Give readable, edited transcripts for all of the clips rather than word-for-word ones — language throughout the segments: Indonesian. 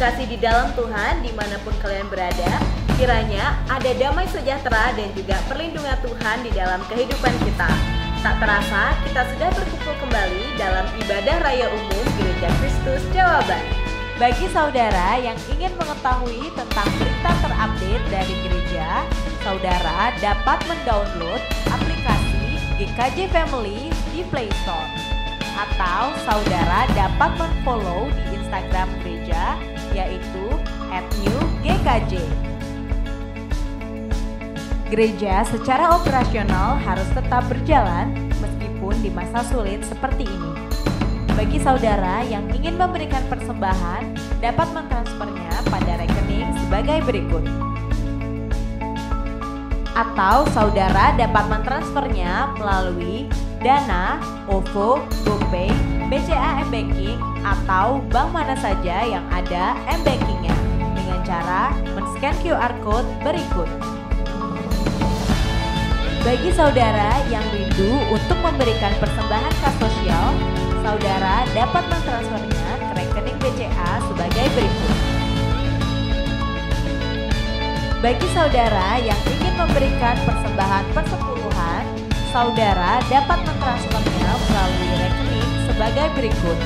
kekasih di dalam Tuhan dimanapun kalian berada, kiranya ada damai sejahtera dan juga perlindungan Tuhan di dalam kehidupan kita. Tak terasa, kita sudah berkumpul kembali dalam ibadah raya umum Gereja Kristus Jawaban. Bagi saudara yang ingin mengetahui tentang berita terupdate dari gereja, saudara dapat mendownload aplikasi GKJ Family di Play Store. Atau saudara dapat men-follow di Instagram gereja, yaitu @newgkj. Gereja secara operasional harus tetap berjalan meskipun di masa sulit seperti ini. Bagi saudara yang ingin memberikan persembahan, dapat mentransfernya pada rekening sebagai berikut. Atau saudara dapat mentransfernya melalui Dana, OVO, GoPay, BCA M-Banking, atau bank mana saja yang ada M-Bankingnya dengan cara men-scan QR Code berikut. Bagi saudara yang rindu untuk memberikan persembahan kas sosial, saudara dapat mentransfernya ke rekening BCA sebagai berikut. Bagi saudara yang ingin memberikan persembahan persepuluhan, saudara dapat mentransfernya melalui rekening sebagai berikut.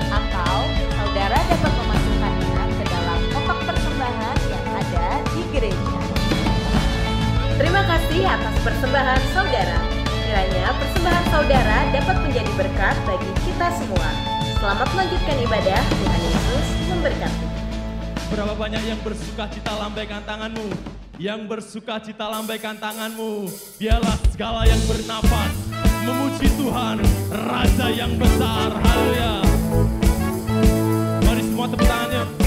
Atau saudara dapat memasukkannya ke dalam kotak persembahan yang ada di gereja. Terima kasih atas persembahan saudara. Kiranya persembahan saudara dapat menjadi berkat bagi kita semua. Selamat melanjutkan ibadah. Tuhan Yesus memberkati. Berapa banyak yang bersuka cita lambaikan tanganmu? Yang bersuka cita lambaikan tanganmu. Biarlah segala yang bernapas memuji Tuhan, Raja yang besar. Haleluya. Mari semua tepuk tangannya.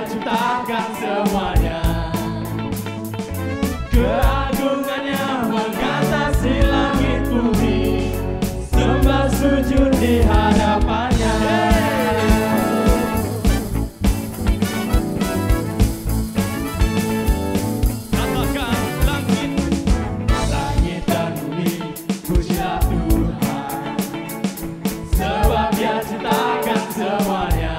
Ciptakan semuanya, keagungannya mengatasi langit bumi, sembah sujud di hadapannya. Katakan langit dan bumi, pujilah Tuhan, sebab Dia ciptakan semuanya.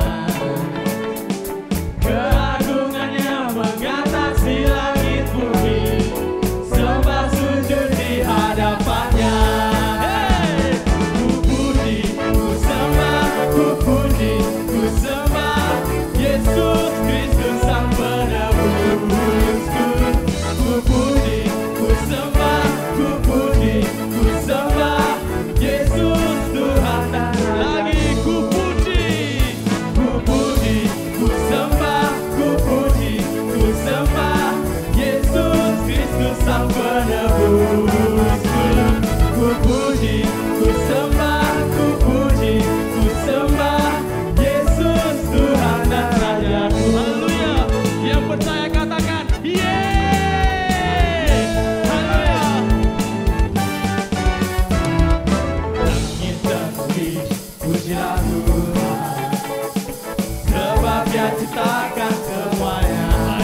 Ciptakan semuanya,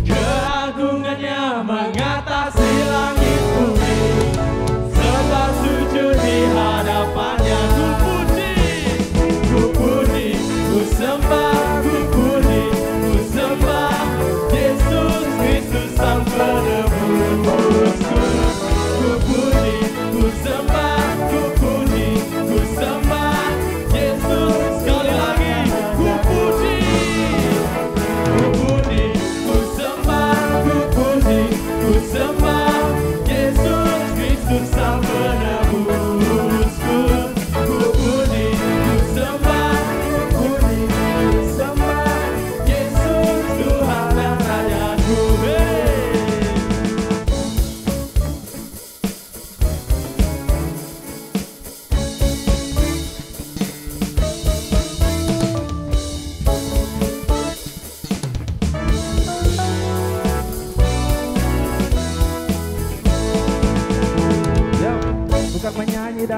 keagungannya mengatasi langit bumi, sembah sujud di hadapannya. Ku puji, ku sembah, ku puji, ku sembah Yesus Kristus Sang Penebusku. Ku puji, ku sembah, ku puji, ku sembah Yesus. Sekali lagi, ku puji.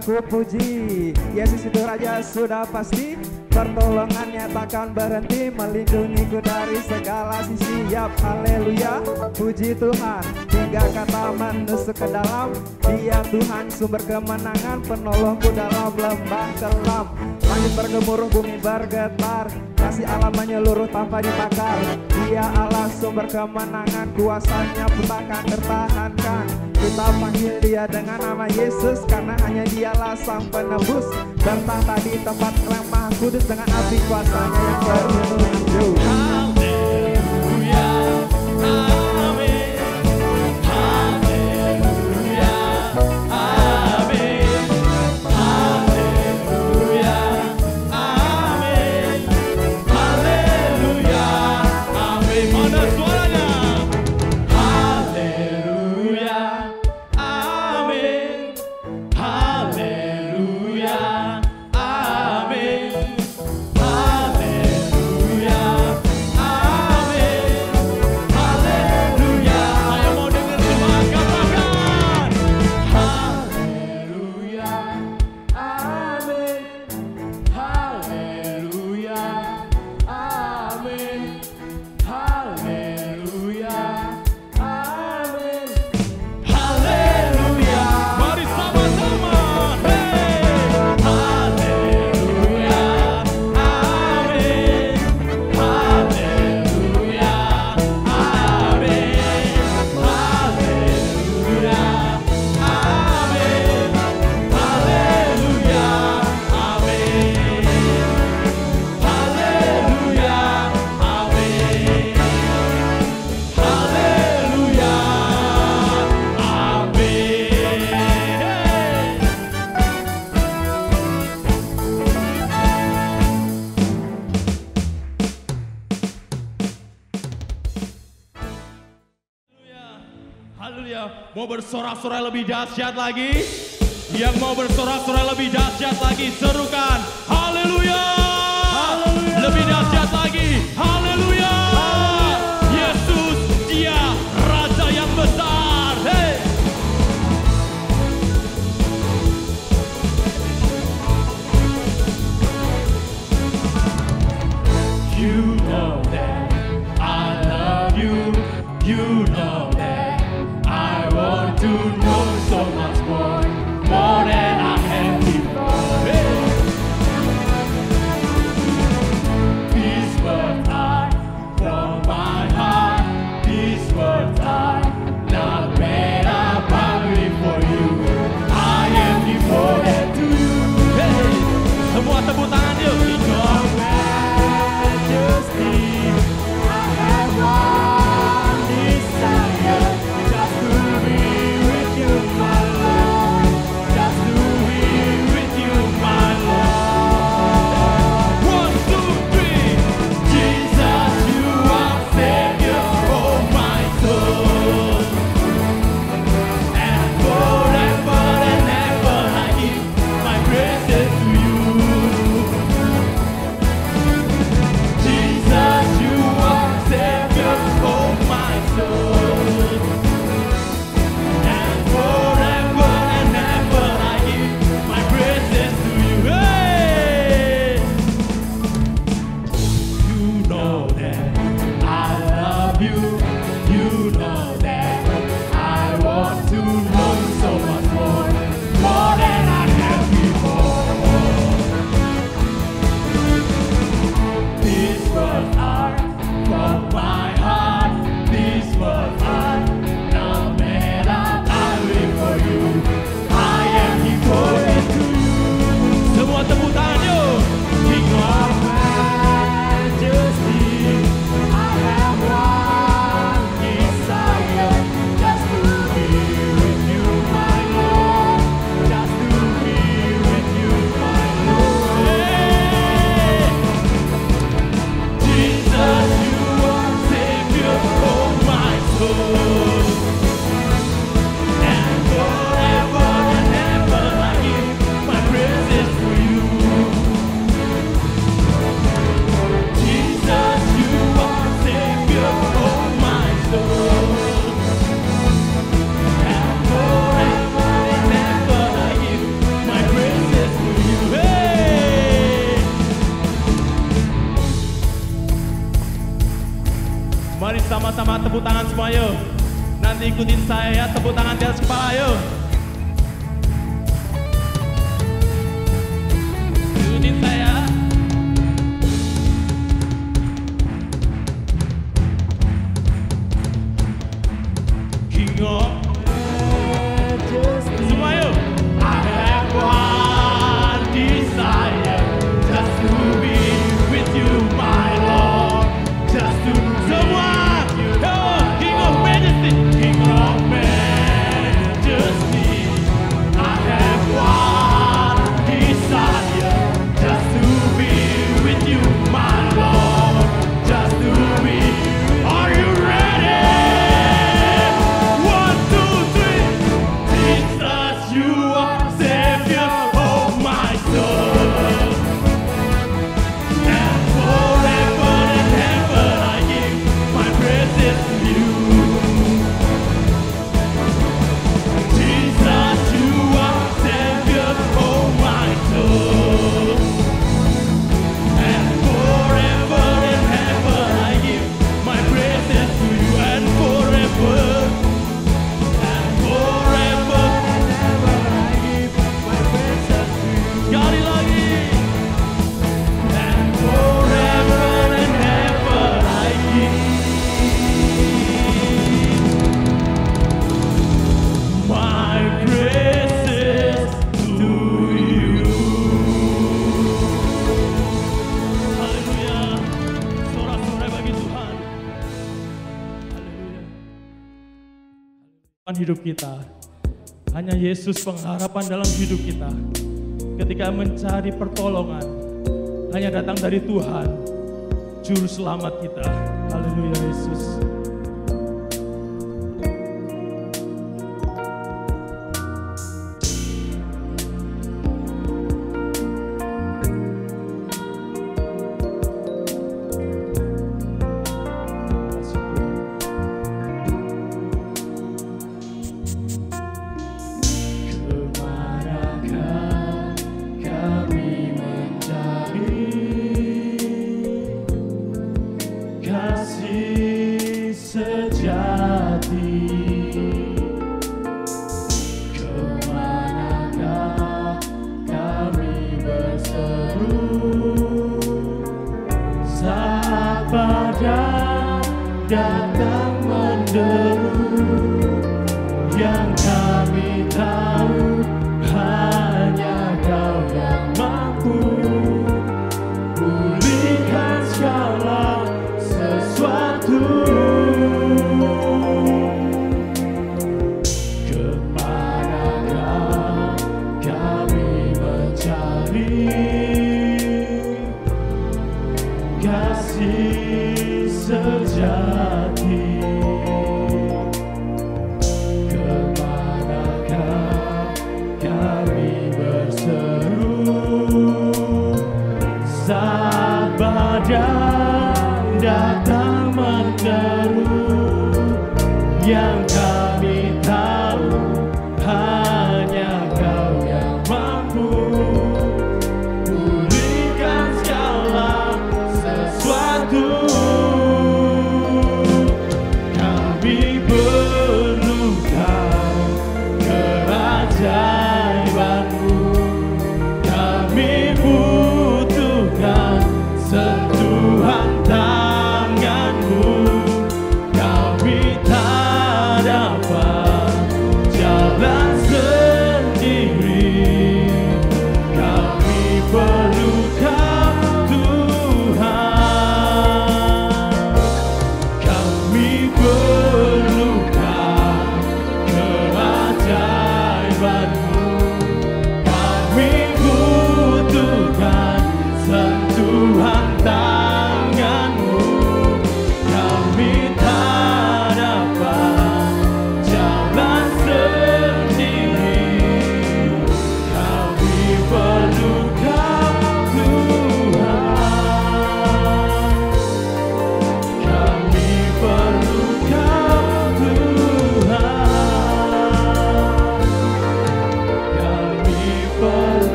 ku puji. Yesus itu Raja sudah pasti, pertolongannya takkan berhenti, melindungiku dari segala sisi. Yap, haleluya, puji Tuhan. Tiga kata menusuk ke dalam, Dia Tuhan sumber kemenangan, penolongku dalam lembah kelam. Langit bergemuruh, bumi bergetar, kasih Allah menyeluruh tanpa ditakar. Dia Allah sumber kemenangan, kuasanya pun takkan tertahankan. Kita panggil Dia dengan nama Yesus, karena hanya Dialah sang penebus, bertahta di tempat yang maha kudus dengan api kuasanya yang penuh. Haleluya, amin. Haleluya, amin. Haleluya, amin. Haleluya, amin. Mana suaranya? Haleluya, amin. Haleluya, amin. Haleluya, amin. Haleluya. Saya mau dengar semua katakan. Haleluya, amin. Haleluya, amin. Haleluya, amin. Haleluya. Mari sama-sama. Hey. Haleluya, amin. Haleluya, amin. Haleluya, amin. Haleluya, amin. Haleluya, amin. Haleluya, amin. Haleluya. Mau bersorak-sorai lebih dahsyat lagi? Yang mau bersorak-sorai lebih dahsyat lagi, serukan haleluya. Lebih dahsyat lagi, haleluya. Yesus, Dia Raja yang besar. Hey. You know that I love you. You know that I want to know so much more than I have before. Hey. These words are from my heart. These words are not made up only for you. I am devoted to you. Hey. Semua tepuk tangan yuk. In your majesty, I have one desire, just to be with you, my Lord. Just to be with you, my Lord. 1, 2, 3. Jesus, you are Savior for my soul. And forever and ever I give my praises to you. sama-sama tepuk tangan semua yuk. Nanti ikutin saya ya, tepuk tangan di atas kepala yuk. Ikutin saya. King of Majesty. Semua yuk. I have one desire, just to be with you, my Lord. Just to semua. King of Majesty. King of Majesty. I have one desire, just to be with you, my Lord. Just to be. Are you ready? 1, 2, 3. Jesus, you are Savior of my soul. And forever and ever I give my praises to you. Jesus, you are Savior of my soul. And forever and ever I give my praises to you. And forever and forever and ever I give my praises to you. Sekali lagi. And forever and ever I give my praises to you. Haleluya. Sorak-sorai bagi Tuhan. Haleluya. Tuhan hidup kita. Hanya Yesus pengharapan dalam hidup kita. Ketika mencari pertolongan, hanya datang dari Tuhan, Juru Selamat kita. Haleluya Yesus. Kemanakah kami mencari kasih sejati? Kemanakah kami berseru saat badai datang menderu? Yang kami tahu hanya Kau yang mampu pulihkan segala sesuatu. Kemanakah kami mencari kasih sejati? Kemanakah kami berseru saat badai datang menderu? Yang kami tahu hanya Kau yang mampu pulihkan segala sesuatu. Kami perlu Kau, keajaiban-Mu. Kami butuhkan sentuhan tangan-Mu. Kami tak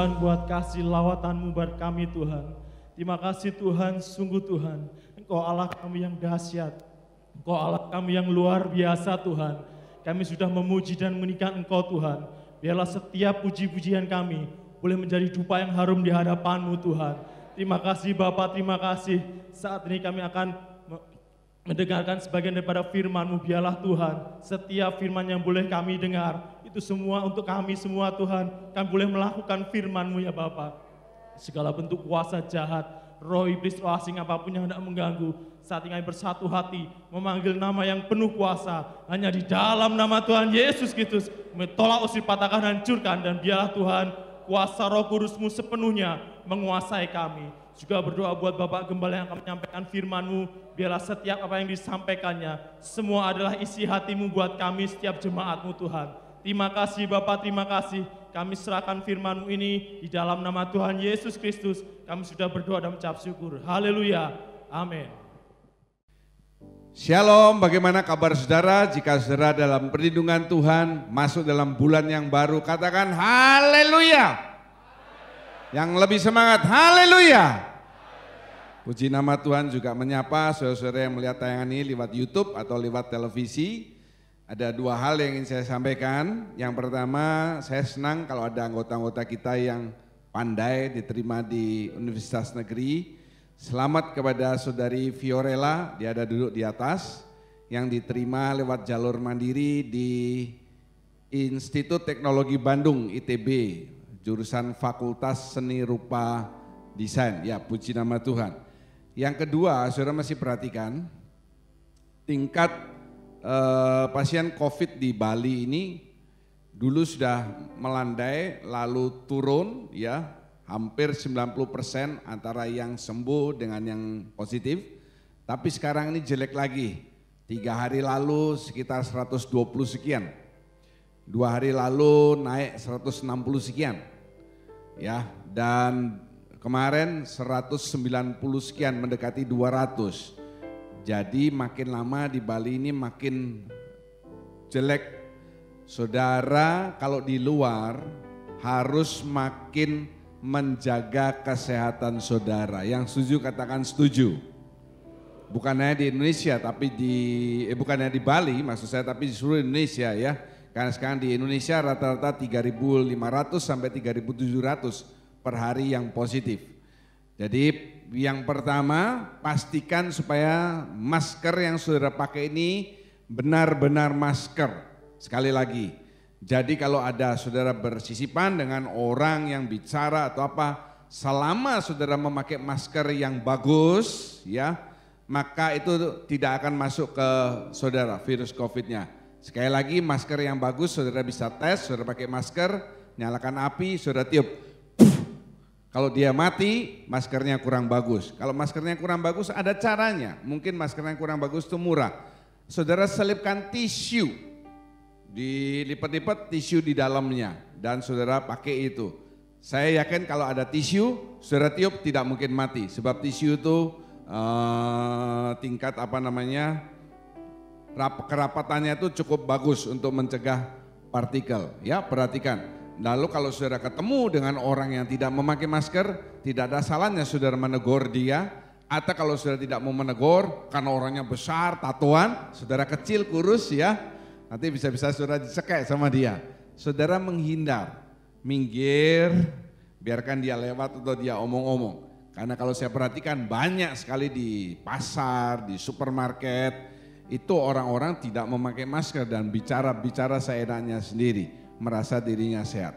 Tuhan buat kasih lawatan-Mu buat kami Tuhan. Terima kasih Tuhan, sungguh Tuhan, Engkau Allah kami yang dahsyat, Engkau Allah kami yang luar biasa Tuhan. Kami sudah memuji dan meninggikan Engkau Tuhan. Biarlah setiap puji-pujian kami boleh menjadi dupa yang harum di hadapan-Mu Tuhan. Terima kasih Bapa, terima kasih. Saat ini kami akan mendengarkan sebagian daripada firman-Mu. Biarlah Tuhan, setiap firman yang boleh kami dengar, itu semua untuk kami semua Tuhan. Kami boleh melakukan firman-Mu ya Bapa. Segala bentuk kuasa jahat, roh iblis, roh asing apapun yang hendak mengganggu, saat ini kami bersatu hati, memanggil nama yang penuh kuasa, hanya di dalam nama Tuhan Yesus Kristus, tolak usir, patahkan, hancurkan, dan biarlah Tuhan, kuasa Roh Kudus-Mu sepenuhnya menguasai kami. Juga berdoa buat Bapak Gembala yang akan menyampaikan firman-Mu, biarlah setiap apa yang disampaikannya, semua adalah isi hati-Mu buat kami setiap jemaat-Mu Tuhan. Terima kasih Bapak, terima kasih. Kami serahkan firman-Mu ini di dalam nama Tuhan Yesus Kristus. Kami sudah berdoa dan mengucap syukur. Haleluya. Amin. Shalom, bagaimana kabar saudara? Jika saudara dalam perlindungan Tuhan, masuk dalam bulan yang baru, katakan haleluya. Yang lebih semangat, haleluya. Puji nama Tuhan. Juga menyapa saudara-saudara yang melihat tayangan ini lewat YouTube atau lewat televisi. Ada dua hal yang ingin saya sampaikan. Yang pertama, saya senang kalau ada anggota-anggota kita yang pandai diterima di Universitas Negeri. Selamat kepada saudari Fiorella, dia ada duduk di atas, yang diterima lewat jalur mandiri di Institut Teknologi Bandung, ITB, jurusan Fakultas Seni Rupa Desain. Ya, puji nama Tuhan. Yang kedua, saudara masih perhatikan, tingkat pasien COVID di Bali ini dulu sudah melandai, lalu turun ya, hampir 90% antara yang sembuh dengan yang positif. Tapi sekarang ini jelek lagi, 3 hari lalu sekitar 120 sekian, 2 hari lalu naik 160 sekian, ya, dan kemarin 190 sekian, mendekati 200. Jadi makin lama di Bali ini makin jelek. Saudara kalau di luar harus makin menjaga kesehatan saudara. Yang setuju katakan setuju. Bukan hanya di Indonesia, tapi bukan hanya di Bali maksud saya, tapi di seluruh Indonesia ya. Karena sekarang di Indonesia rata-rata 3.500 sampai 3.700 per hari yang positif. Jadi yang pertama, pastikan supaya masker yang saudara pakai ini benar-benar masker. Sekali lagi, jadi kalau ada saudara bersisipan dengan orang yang bicara atau apa, selama saudara memakai masker yang bagus ya, maka itu tidak akan masuk ke saudara virus COVID-nya. Sekali lagi, masker yang bagus saudara bisa tes, saudara pakai masker, nyalakan api, saudara tiup. Kalau dia mati, maskernya kurang bagus. Kalau maskernya kurang bagus, ada caranya. Mungkin maskernya kurang bagus itu murah. Saudara selipkan tisu, dilipat-lipat tisu di dalamnya, dan saudara pakai itu. Saya yakin kalau ada tisu, saudara tiup tidak mungkin mati. Sebab tisu itu tingkat kerapatannya itu cukup bagus untuk mencegah partikel. Ya, perhatikan. Lalu kalau saudara ketemu dengan orang yang tidak memakai masker, tidak ada salahnya saudara menegur dia. Atau kalau saudara tidak mau menegur karena orangnya besar, tatoan, saudara kecil, kurus ya, nanti bisa-bisa saudara disekek sama dia. Saudara menghindar, minggir, biarkan dia lewat atau dia omong-omong. Karena kalau saya perhatikan banyak sekali di pasar, di supermarket, itu orang-orang tidak memakai masker dan bicara seenaknya sendiri. Merasa dirinya sehat.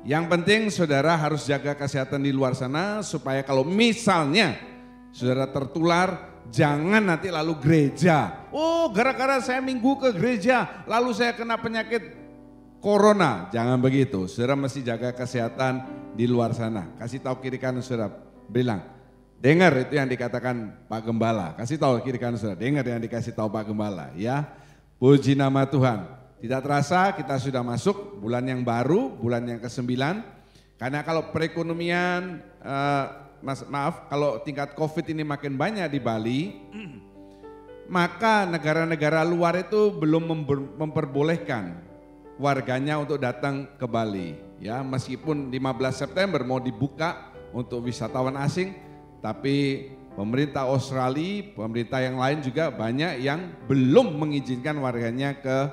Yang penting saudara harus jaga kesehatan di luar sana supaya kalau misalnya saudara tertular, jangan nanti lalu gereja. Oh, gara-gara saya minggu ke gereja lalu saya kena penyakit corona. Jangan begitu. Saudara mesti jaga kesehatan di luar sana. Kasih tahu kiri kanan saudara, bilang, dengar itu yang dikatakan Pak Gembala. Kasih tahu kiri kanan saudara, dengar yang dikasih tahu Pak Gembala ya. Puji nama Tuhan. Tidak terasa kita sudah masuk bulan yang baru, bulan yang ke-9. Karena kalau perekonomian, kalau tingkat COVID ini makin banyak di Bali, maka negara-negara luar itu belum memperbolehkan warganya untuk datang ke Bali. Ya, meskipun 15 September mau dibuka untuk wisatawan asing, tapi pemerintah Australia, pemerintah yang lain juga banyak yang belum mengizinkan warganya ke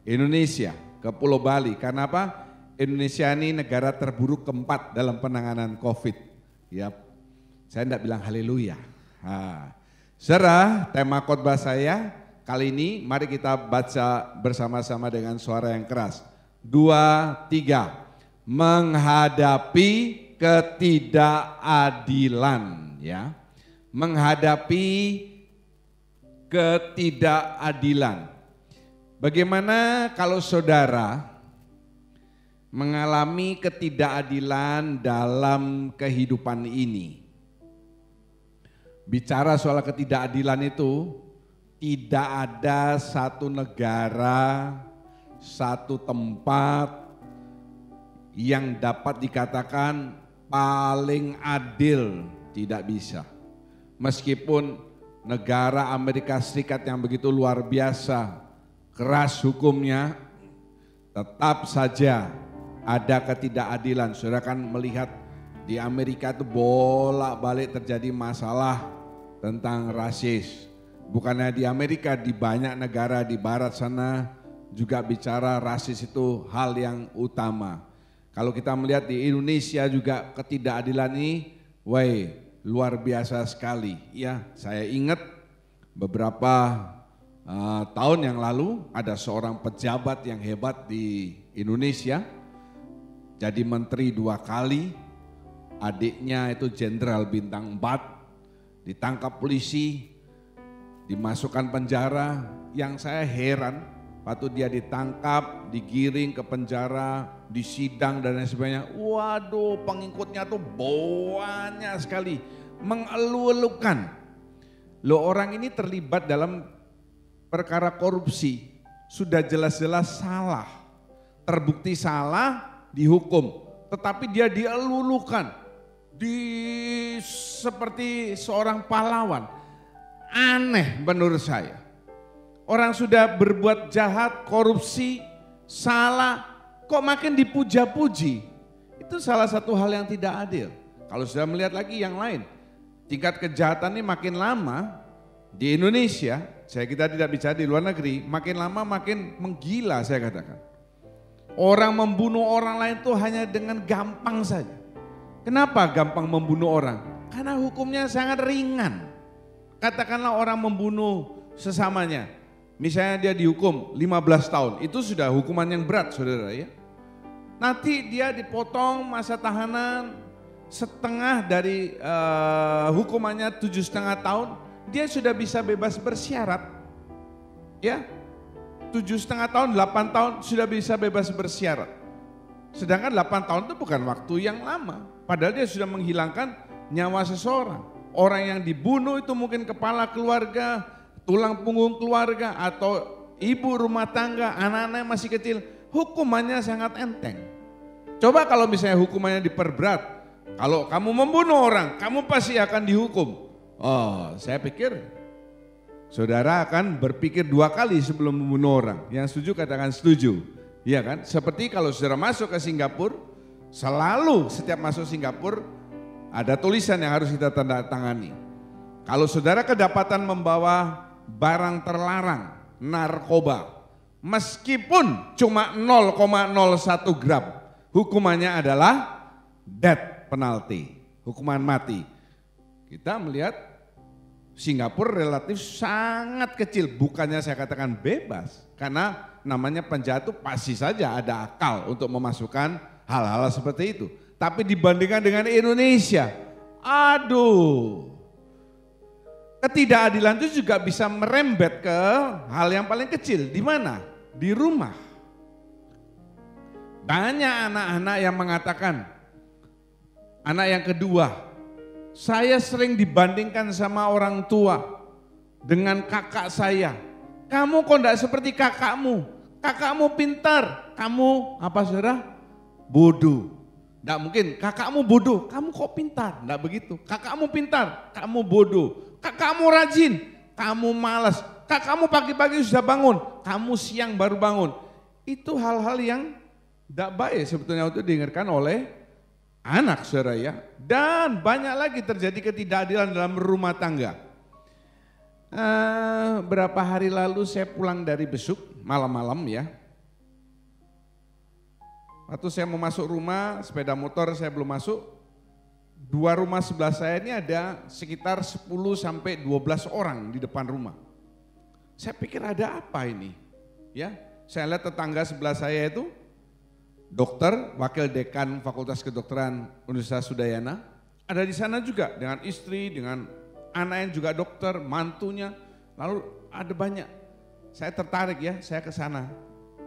Indonesia, ke Pulau Bali. Karena apa? Indonesia ini negara terburuk keempat dalam penanganan COVID. Ya, saya tidak bilang haleluya. Saudara, tema khotbah saya kali ini, mari kita baca bersama-sama dengan suara yang keras. 2, 3. Menghadapi ketidakadilan, ya. Menghadapi ketidakadilan. Bagaimana kalau saudara mengalami ketidakadilan dalam kehidupan ini? Bicara soal ketidakadilan itu, tidak ada satu negara, satu tempat yang dapat dikatakan paling adil, tidak bisa. Meskipun negara Amerika Serikat yang begitu luar biasa, keras hukumnya, tetap saja ada ketidakadilan. Saudara kan melihat di Amerika itu bolak-balik terjadi masalah tentang rasis. Bukannya di Amerika, di banyak negara di barat sana juga bicara rasis itu hal yang utama. Kalau kita melihat di Indonesia juga ketidakadilan ini, luar biasa sekali. Ya, saya ingat beberapa tahun yang lalu ada seorang pejabat yang hebat di Indonesia, jadi menteri 2 kali, adiknya itu jenderal bintang 4, ditangkap polisi, dimasukkan penjara. Yang saya heran, waktu dia ditangkap, digiring ke penjara, disidang dan lain sebagainya. Waduh, pengikutnya tuh banyak sekali, mengeluh-elukan. Loh, orang ini terlibat dalam perkara korupsi, sudah jelas-jelas salah, terbukti salah, dihukum. Tetapi dia dielulukan, seperti seorang pahlawan. Aneh menurut saya. Orang sudah berbuat jahat, korupsi, salah, kok makin dipuja-puji. Itu salah satu hal yang tidak adil. Kalau sudah melihat lagi yang lain, tingkat kejahatan ini makin lama di Indonesia, kita tidak bicara di luar negeri, makin lama makin menggila saya katakan. Orang membunuh orang lain itu hanya dengan gampang saja. Kenapa gampang membunuh orang? Karena hukumnya sangat ringan. Katakanlah orang membunuh sesamanya. Misalnya dia dihukum 15 tahun, itu sudah hukuman yang berat saudara ya. Nanti dia dipotong masa tahanan setengah dari hukumannya 7,5 tahun, dia sudah bisa bebas bersyarat. Ya, 7,5 tahun, 8 tahun sudah bisa bebas bersyarat. Sedangkan 8 tahun itu bukan waktu yang lama, padahal dia sudah menghilangkan nyawa seseorang. Orang yang dibunuh itu mungkin kepala keluarga, tulang punggung keluarga, atau ibu rumah tangga, anak-anak masih kecil, hukumannya sangat enteng. Coba kalau misalnya hukumannya diperberat, kalau kamu membunuh orang, kamu pasti akan dihukum. Oh, saya pikir saudara akan berpikir 2 kali sebelum membunuh orang. Yang setuju katakan setuju. Iya kan? Seperti kalau saudara masuk ke Singapura, selalu setiap masuk Singapura ada tulisan yang harus kita tanda tangani. Kalau saudara kedapatan membawa barang terlarang, narkoba, meskipun cuma 0,01 gram, hukumannya adalah death penalty, hukuman mati. Kita melihat Singapura relatif sangat kecil, bukannya saya katakan bebas, karena namanya penjahat itu pasti saja ada akal untuk memasukkan hal-hal seperti itu. Tapi dibandingkan dengan Indonesia, aduh, ketidakadilan itu juga bisa merembet ke hal yang paling kecil. Di mana? Di rumah. Banyak anak-anak yang mengatakan, anak yang kedua, saya sering dibandingkan sama orang tua dengan kakak saya. Kamu kok enggak seperti kakakmu? Kakakmu pintar, kamu apa saudara? Bodoh. Enggak mungkin, kakakmu bodoh, kamu kok pintar? Enggak begitu. Kakakmu pintar, kamu bodoh. Kakakmu rajin, kamu malas. Kakakmu pagi-pagi sudah bangun, kamu siang baru bangun. Itu hal-hal yang Tidak baik sebetulnya itu didengarkan oleh anak, saudara ya. Dan banyak lagi terjadi ketidakadilan dalam rumah tangga. Berapa hari lalu saya pulang dari besuk malam-malam ya. Waktu saya mau masuk rumah, sepeda motor saya belum masuk. Dua rumah sebelah saya ini ada sekitar 10 sampai 12 orang di depan rumah. Saya pikir ada apa ini? Ya, saya lihat tetangga sebelah saya itu dokter, wakil dekan Fakultas Kedokteran Universitas Udayana, ada di sana juga dengan istri, dengan anak yang juga dokter, mantunya, lalu ada banyak. Saya tertarik ya, saya ke sana.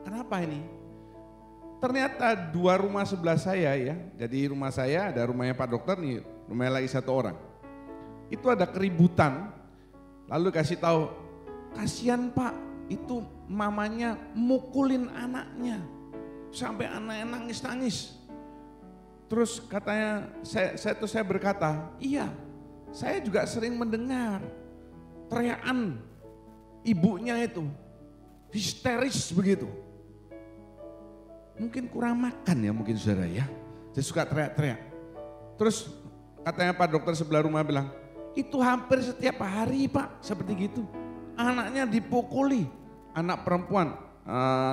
Kenapa ini? Ternyata dua rumah sebelah saya ya, jadi rumah saya ada rumahnya Pak Dokter nih, rumahnya lagi satu orang. Itu ada keributan, lalu kasih tahu, kasihan Pak, itu mamanya mukulin anaknya. Sampai anaknya nangis-nangis. Terus katanya, saya berkata, iya, saya juga sering mendengar teriakan ibunya itu, histeris begitu. Mungkin kurang makan ya mungkin saudara ya, saya suka teriak-teriak. Terus katanya Pak Dokter sebelah rumah bilang, itu hampir setiap hari Pak, seperti gitu. Anaknya dipukuli, anak perempuan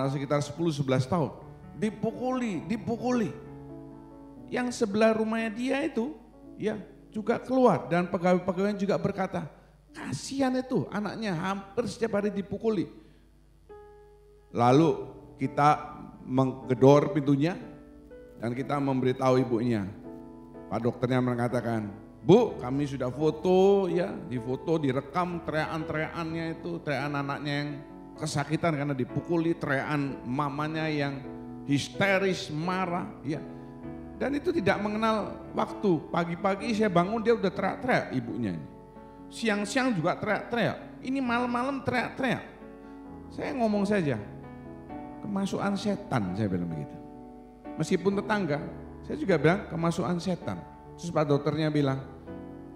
sekitar 10-11 tahun. Dipukuli. Yang sebelah rumahnya dia itu ya juga keluar dan pegawai-pegawai juga berkata, kasihan itu anaknya hampir setiap hari dipukuli. Lalu kita menggedor pintunya dan kita memberitahu ibunya. Pak dokternya mengatakan, Bu, kami sudah foto ya, difoto, direkam teriakan-teriakannya itu, teriakan anaknya yang kesakitan karena dipukuli, teriakan mamanya yang histeris, marah, ya. Dan itu tidak mengenal waktu. Pagi-pagi saya bangun dia udah teriak-teriak ibunya. Siang-siang juga teriak-teriak. Ini malam-malam teriak-teriak. Saya ngomong saja, kemasukan setan, saya bilang begitu. Meskipun tetangga, saya juga bilang kemasukan setan. Terus Pak dokternya bilang,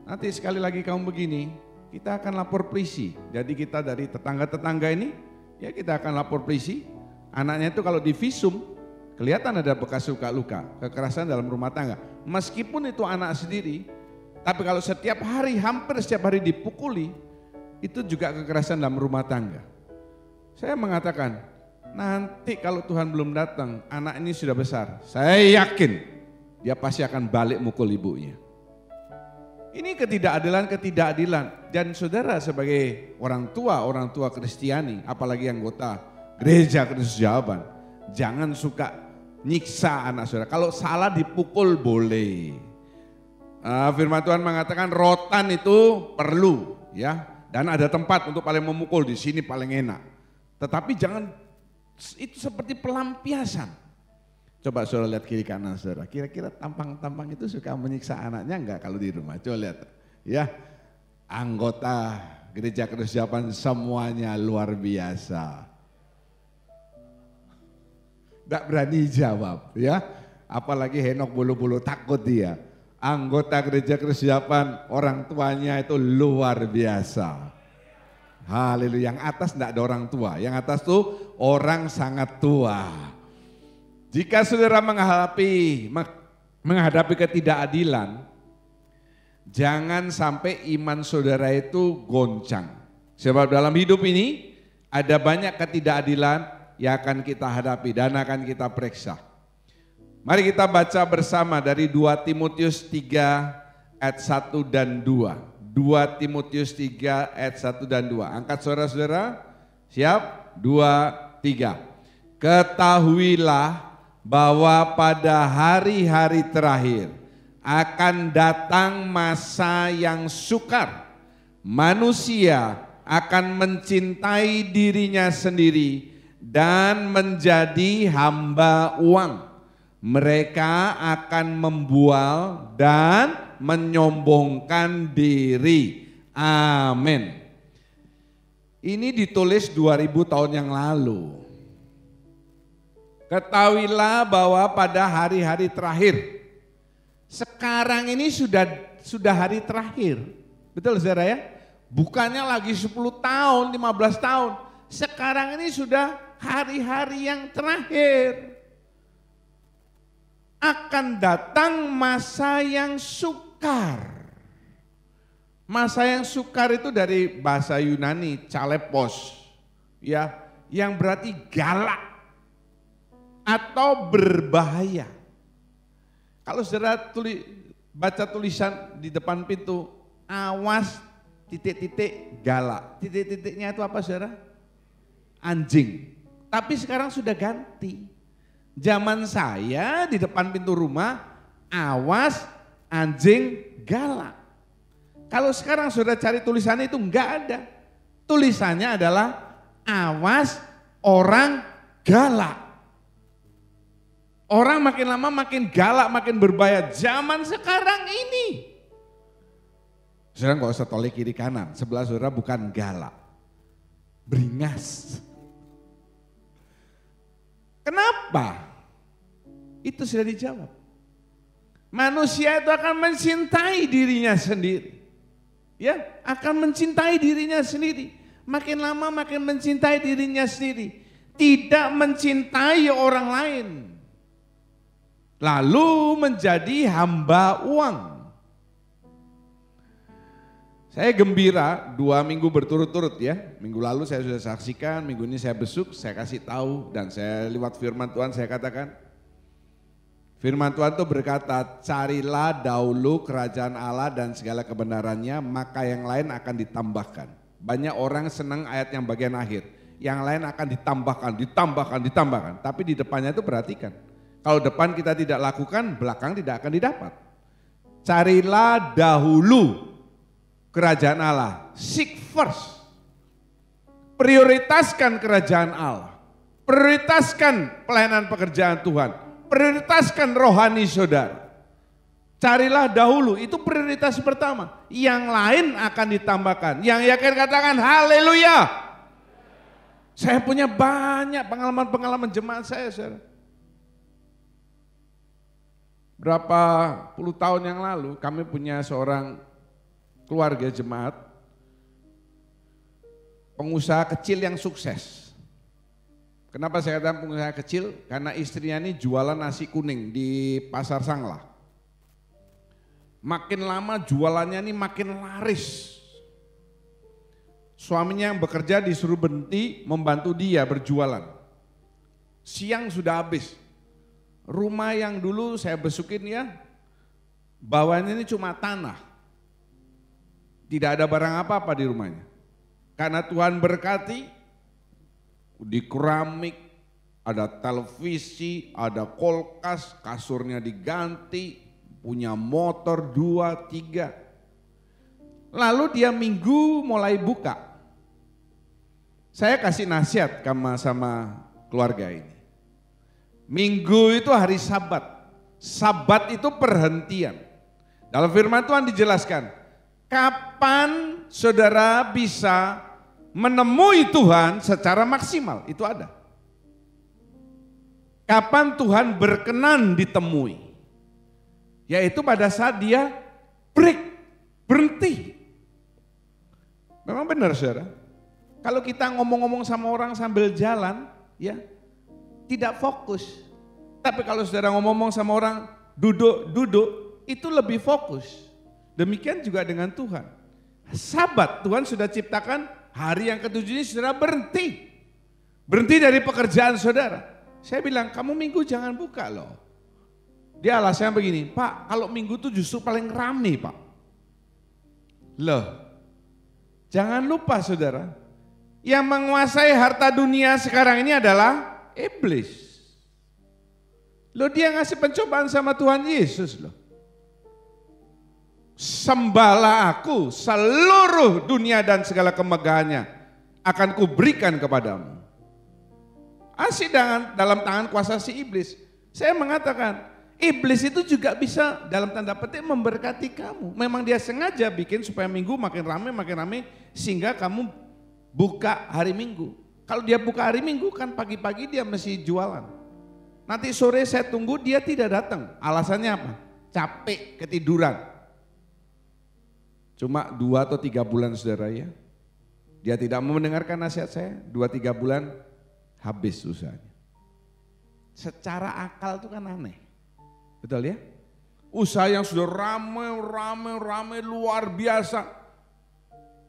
nanti sekali lagi kamu begini, kita akan lapor polisi. Jadi kita dari tetangga-tetangga ini, ya kita akan lapor polisi. Anaknya itu kalau divisum, kelihatan ada bekas luka-luka, kekerasan dalam rumah tangga. Meskipun itu anak sendiri, tapi kalau setiap hari, hampir setiap hari dipukuli, itu juga kekerasan dalam rumah tangga. Saya mengatakan, nanti kalau Tuhan belum datang, anak ini sudah besar. Saya yakin dia pasti akan balik mukul ibunya. Ini ketidakadilan. Dan saudara sebagai orang tua Kristiani, apalagi anggota Gereja Kristus Jawaban, jangan suka nyiksa anak saudara. Kalau salah dipukul boleh. Firman Tuhan mengatakan rotan itu perlu ya, dan ada tempat untuk paling memukul, di sini paling enak. Tetapi jangan itu seperti pelampiasan. Coba saudara lihat kiri kanan saudara. Kira-kira tampang-tampang itu suka menyiksa anaknya enggak kalau di rumah? Coba lihat ya. Anggota Gereja Kristus Jawaban semuanya luar biasa. Enggak berani jawab ya. Apalagi Henok bulu-bulu takut dia. Anggota Gereja Kristus Jawaban orang tuanya itu luar biasa. Haleluya. Yang atas enggak ada orang tua. Yang atas tuh orang sangat tua. Jika saudara menghadapi ketidakadilan, jangan sampai iman saudara itu goncang. Sebab dalam hidup ini ada banyak ketidakadilan yang akan kita hadapi dan akan kita periksa. Mari kita baca bersama dari 2 Timotius 3 ayat 1 dan 2. 2 Timotius 3 ayat 1 dan 2. Angkat saudara-saudara. Siap? 2, 3. Ketahuilah bahwa pada hari-hari terakhir akan datang masa yang sukar. Manusia akan mencintai dirinya sendiri dan menjadi hamba uang. Mereka akan membual dan menyombongkan diri. Amin. Ini ditulis 2000 tahun yang lalu. Ketahuilah bahwa pada hari-hari terakhir. Sekarang ini sudah hari terakhir. Betul saudara ya? Bukannya lagi 10 tahun, 15 tahun. Sekarang ini sudah hari-hari yang terakhir. akan datang masa yang sukar. Masa yang sukar itu dari bahasa Yunani, calepos, ya, yang berarti galak atau berbahaya. Kalau saudara baca tulisan di depan pintu, awas titik-titik galak. Titik-titiknya itu apa saudara? Anjing. Tapi sekarang sudah ganti. Zaman saya di depan pintu rumah, awas anjing galak. Kalau sekarang saudara cari tulisannya itu enggak ada. Tulisannya adalah awas orang galak. Orang makin lama makin galak, makin berbahaya. Zaman sekarang ini. Saudara nggak usah toleh kiri kanan, sebelah saudara bukan galak, beringas. Kenapa? Itu sudah dijawab. Manusia itu akan mencintai dirinya sendiri. Ya, akan mencintai dirinya sendiri. Makin lama makin mencintai dirinya sendiri. Tidak mencintai orang lain. Lalu menjadi hamba uang. Saya gembira 2 minggu berturut-turut ya. Minggu lalu saya sudah saksikan, minggu ini saya besuk, saya kasih tahu dan saya lewat firman Tuhan saya katakan. Firman Tuhan itu berkata, carilah dahulu kerajaan Allah dan segala kebenarannya, maka yang lain akan ditambahkan. Banyak orang senang ayat yang bagian akhir. Yang lain akan ditambahkan. Tapi di depannya itu perhatikan. Kalau depan kita tidak lakukan, belakang tidak akan didapat. Carilah dahulu kerajaan Allah, seek first. Prioritaskan kerajaan Allah. Prioritaskan pelayanan pekerjaan Tuhan. Prioritaskan rohani saudara. Carilah dahulu, itu prioritas pertama. Yang lain akan ditambahkan. Yang yakin katakan haleluya. Saya punya banyak pengalaman-pengalaman jemaat saya, saudara. Berapa puluh tahun yang lalu kami punya seorang keluarga jemaat, pengusaha kecil yang sukses. Kenapa saya katakan pengusaha kecil? Karena istrinya ini jualan nasi kuning di Pasar Sanglah. Makin lama jualannya ini makin laris. Suaminya yang bekerja disuruh berhenti membantu dia berjualan. Siang sudah habis. Rumah yang dulu saya besukin ya, bawahnya ini cuma tanah. Tidak ada barang apa-apa di rumahnya. Karena Tuhan berkati, di keramik, ada televisi, ada kulkas, kasurnya diganti, punya motor 2, 3. Lalu dia minggu mulai buka. Saya kasih nasihat sama keluarga ini. Minggu itu hari Sabat. Sabat itu perhentian. Dalam firman Tuhan dijelaskan, kapan saudara bisa menemui Tuhan secara maksimal, itu ada. Kapan Tuhan berkenan ditemui? Yaitu pada saat dia break, berhenti. Memang benar saudara, kalau kita ngomong-ngomong sama orang sambil jalan, ya tidak fokus. Tapi kalau saudara ngomong sama orang duduk, itu lebih fokus. Demikian juga dengan Tuhan. Sabat Tuhan sudah ciptakan, hari yang ke-7 ini saudara berhenti. Berhenti dari pekerjaan saudara. Saya bilang, kamu minggu jangan buka loh. Dia alasannya begini, Pak kalau minggu itu justru paling rame Pak. Loh, jangan lupa saudara, yang menguasai harta dunia sekarang ini adalah iblis. Loh dia ngasih pencobaan sama Tuhan Yesus loh. Sembahlah aku, seluruh dunia dan segala kemegahannya akan kuberikan kepadamu. Asih dalam tangan kuasa si iblis. Saya mengatakan, iblis itu juga bisa dalam tanda petik memberkati kamu. Memang dia sengaja bikin supaya minggu makin rame, sehingga kamu buka hari Minggu. Kalau dia buka hari Minggu kan pagi-pagi dia mesti jualan. Nanti sore saya tunggu dia tidak datang. Alasannya apa? Capek, ketiduran. Cuma 2 atau 3 bulan saudara ya. Dia tidak mau mendengarkan nasihat saya, 2-3 bulan habis usahanya. Secara akal itu kan aneh. Betul ya? Usaha yang sudah ramai luar biasa.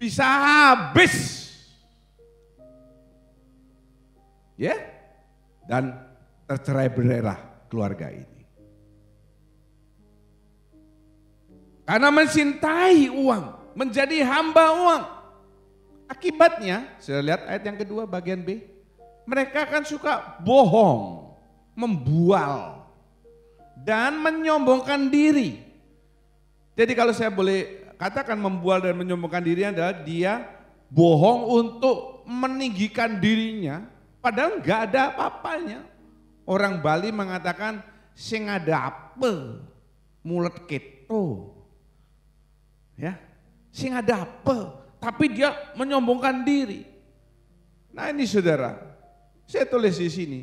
Bisa habis. Ya? Dan tercerai-berailah keluarga ini. Karena mencintai uang, menjadi hamba uang. Akibatnya, saya lihat ayat yang kedua bagian B. Mereka kan suka bohong, membual, dan menyombongkan diri. Jadi kalau saya boleh katakan membual dan menyombongkan diri adalah dia bohong untuk meninggikan dirinya, padahal nggak ada apa-apanya. Orang Bali mengatakan sing ada apa mulut keto, ya, sing ada apa, tapi dia menyombongkan diri. Nah ini saudara, saya tulis di sini,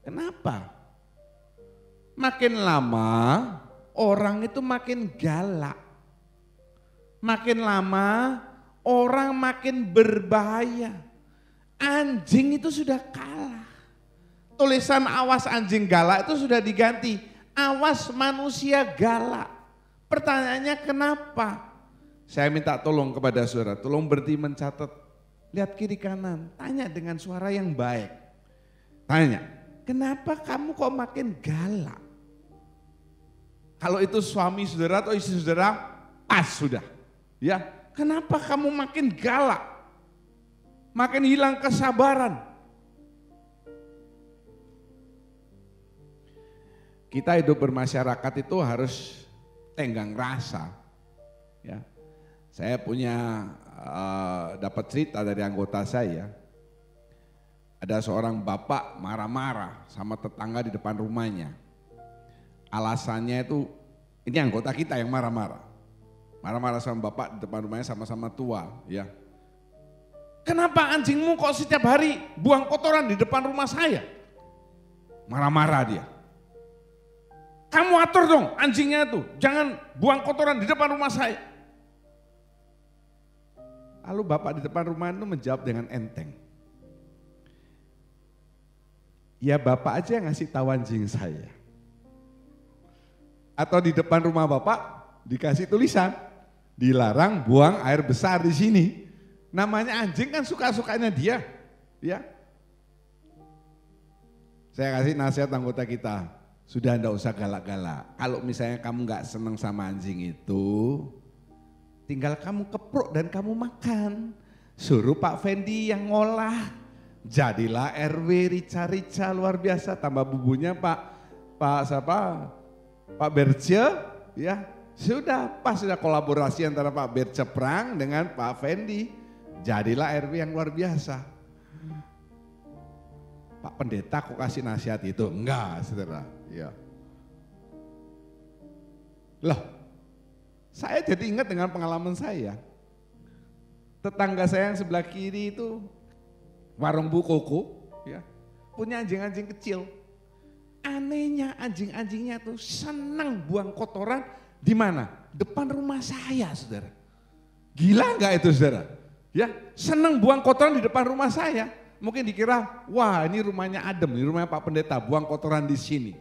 kenapa? Makin lama orang itu makin galak, makin lama orang makin berbahaya. Anjing itu sudah kalah. Tulisan awas anjing galak itu sudah diganti awas manusia galak. Pertanyaannya kenapa? Saya minta tolong kepada saudara, tolong berhenti mencatat. Lihat kiri kanan, tanya dengan suara yang baik. Tanya, kenapa kamu kok makin galak? Kalau itu suami saudara atau istri saudara, pas sudah. Ya, kenapa kamu makin galak? Makin hilang kesabaran. Kita hidup bermasyarakat itu harus tenggang rasa. Ya, saya punya dapat cerita dari anggota saya. Ada seorang bapak marah-marah sama tetangga di depan rumahnya. Alasannya itu, ini anggota kita yang marah-marah. Marah-marah sama bapak di depan rumahnya sama-sama tua. Ya. Kenapa anjingmu kok setiap hari buang kotoran di depan rumah saya? Marah-marah dia. Kamu atur dong anjingnya itu, jangan buang kotoran di depan rumah saya. Lalu bapak di depan rumah itu menjawab dengan enteng. Ya bapak aja yang ngasih tahu anjing saya. Atau di depan rumah bapak dikasih tulisan, dilarang buang air besar di sini. Namanya anjing kan suka-sukanya dia. Ya. Saya kasih nasihat anggota kita. Sudah enggak usah galak-galak. Kalau misalnya kamu enggak senang sama anjing itu, tinggal kamu keprok dan kamu makan. Suruh Pak Fendi yang ngolah. Jadilah RW rica-rica luar biasa. Tambah bumbunya Pak Berce, ya. Sudah pas sudah kolaborasi antara Pak Berce Prang dengan Pak Fendi. Jadilah RW yang luar biasa. Pak Pendeta kok kasih nasihat itu? Enggak, saudara. Ya. Loh, saya jadi ingat dengan pengalaman saya. Tetangga saya yang sebelah kiri itu warung Bu Koko, ya, punya anjing-anjing kecil. Anehnya anjing-anjingnya tuh senang buang kotoran di mana? Depan rumah saya, saudara. Gila nggak itu, saudara? Ya, senang buang kotoran di depan rumah saya. Mungkin dikira, wah ini rumahnya adem, ini rumahnya Pak Pendeta, buang kotoran di sini.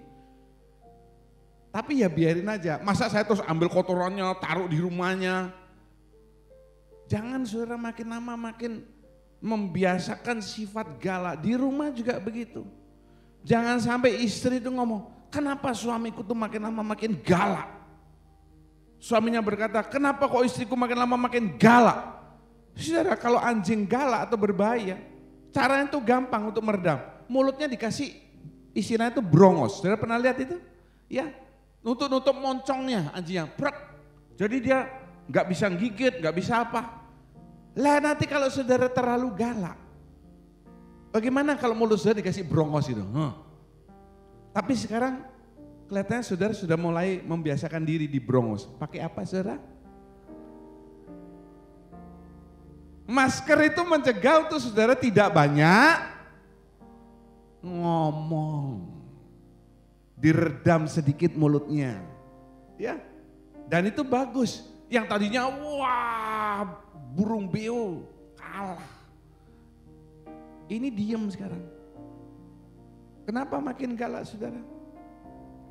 Tapi ya biarin aja, masa saya terus ambil kotorannya, taruh di rumahnya. Jangan saudara makin lama makin membiasakan sifat galak, di rumah juga begitu. Jangan sampai istri itu ngomong, kenapa suamiku tuh makin lama makin galak. Suaminya berkata, kenapa kok istriku makin lama makin galak. Saudara kalau anjing galak atau berbahaya, caranya itu gampang untuk meredam. Mulutnya dikasih istilahnya itu brongos. Saudara pernah lihat itu? Ya, nutup moncongnya anjingnya. Prak. Jadi dia nggak bisa gigit, nggak bisa apa. Lah nanti kalau saudara terlalu galak, bagaimana kalau mulut saudara dikasih brongos itu? Tapi sekarang kelihatannya saudara sudah mulai membiasakan diri di brongos. Pakai apa saudara? Masker itu mencegah untuk saudara tidak banyak ngomong. Diredam sedikit mulutnya. Ya. Dan itu bagus. Yang tadinya wah burung beo kalah. Ini diam sekarang. Kenapa makin galak saudara?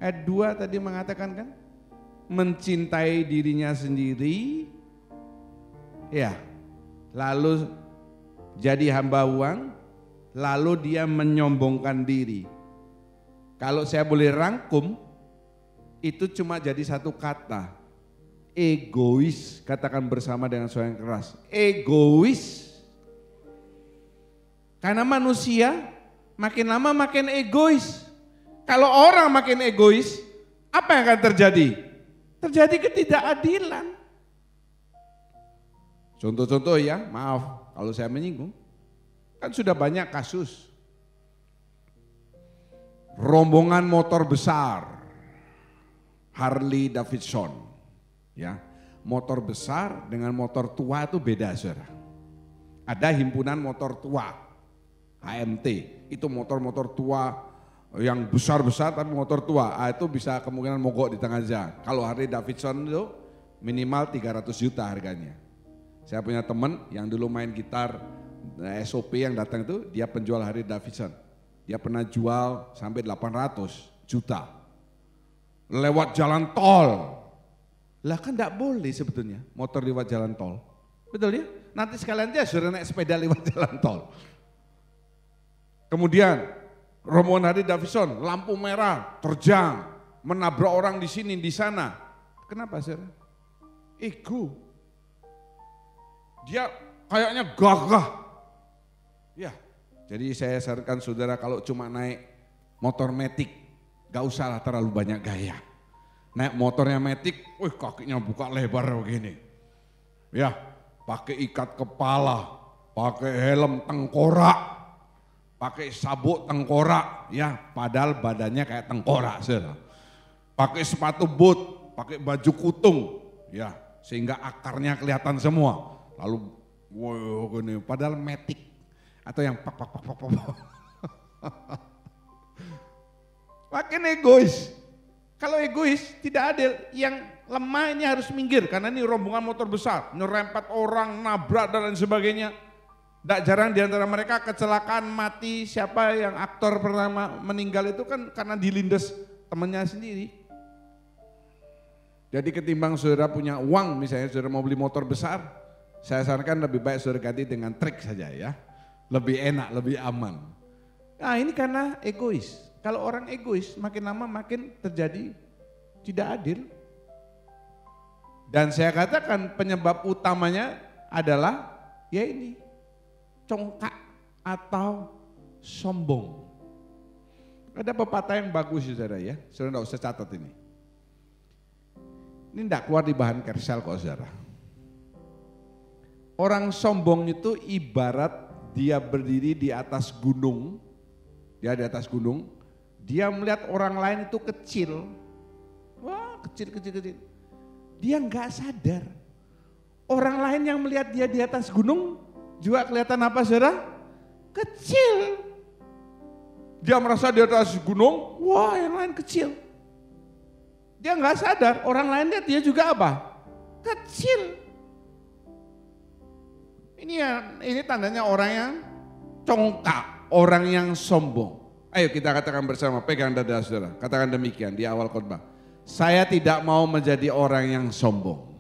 Ayat 2 tadi mengatakan kan, mencintai dirinya sendiri, ya, lalu jadi hamba uang, lalu dia menyombongkan diri. Kalau saya boleh rangkum, itu cuma jadi satu kata, egois. Katakan bersama dengan suara yang keras, egois. Karena manusia makin lama makin egois. Kalau orang makin egois, apa yang akan terjadi? Terjadi ketidakadilan. Contoh-contoh ya, maaf kalau saya menyinggung. Kan sudah banyak kasus. Rombongan motor besar, Harley Davidson. Ya, motor besar dengan motor tua itu beda, saudara. Ada himpunan motor tua, HMT, itu motor-motor tua yang besar-besar tapi motor tua, itu bisa kemungkinan mogok di tengah jalan. Kalau Harley Davidson itu minimal 300 juta harganya. Saya punya teman yang dulu main gitar SOP yang datang itu, dia penjual Harley Davidson. Dia pernah jual sampai 800 juta. Lewat jalan tol. Lah kan enggak boleh sebetulnya motor lewat jalan tol. Betul ya? Nanti sekalian dia suruh naik sepeda lewat jalan tol. Kemudian rombongan Harley Davidson, lampu merah, terjang, menabrak orang di sini, di sana. Kenapa, saudara? Ego. Dia kayaknya gagah. Ya, jadi saya sarankan saudara kalau cuma naik motor Matic, gak usahlah terlalu banyak gaya. Naik motornya Matic, wih kakinya buka lebar begini. Ya, pakai ikat kepala, pakai helm tengkorak, pakai sabuk tengkorak, ya padahal badannya kayak tengkorak, saudara. Pakai sepatu boot, pakai baju kutung, ya sehingga akarnya kelihatan semua. Lalu, wow gini, padahal Matic atau yang pak. Makin egois. Kalau egois tidak adil, yang lemah ini harus minggir karena ini rombongan motor besar, nyerempet orang, nabrak dan lain sebagainya. Tidak jarang di antara mereka kecelakaan mati, siapa yang aktor pertama meninggal itu kan karena dilindas temannya sendiri. Jadi ketimbang saudara punya uang, misalnya saudara mau beli motor besar, saya sarankan lebih baik saudara ganti dengan trik saja ya. Lebih enak, lebih aman. Nah ini karena egois. Kalau orang egois makin lama makin terjadi tidak adil. Dan saya katakan penyebab utamanya adalah ya ini, congkak atau sombong. Ada pepatah yang bagus saudara ya, saudara tidak usah catat ini. Ini tidak keluar di bahan kersel kok saudara. Orang sombong itu ibarat dia berdiri di atas gunung, dia di atas gunung, dia melihat orang lain itu kecil, wah kecil. Dia nggak sadar, orang lain yang melihat dia di atas gunung juga kelihatan apa saudara? Kecil. Dia merasa di atas gunung, wah yang lain kecil. Dia nggak sadar, orang lain lihat dia juga apa? Kecil. Ini tandanya orang yang congkak, orang yang sombong. Ayo kita katakan bersama, pegang dada saudara, katakan demikian di awal khotbah. Saya tidak mau menjadi orang yang sombong.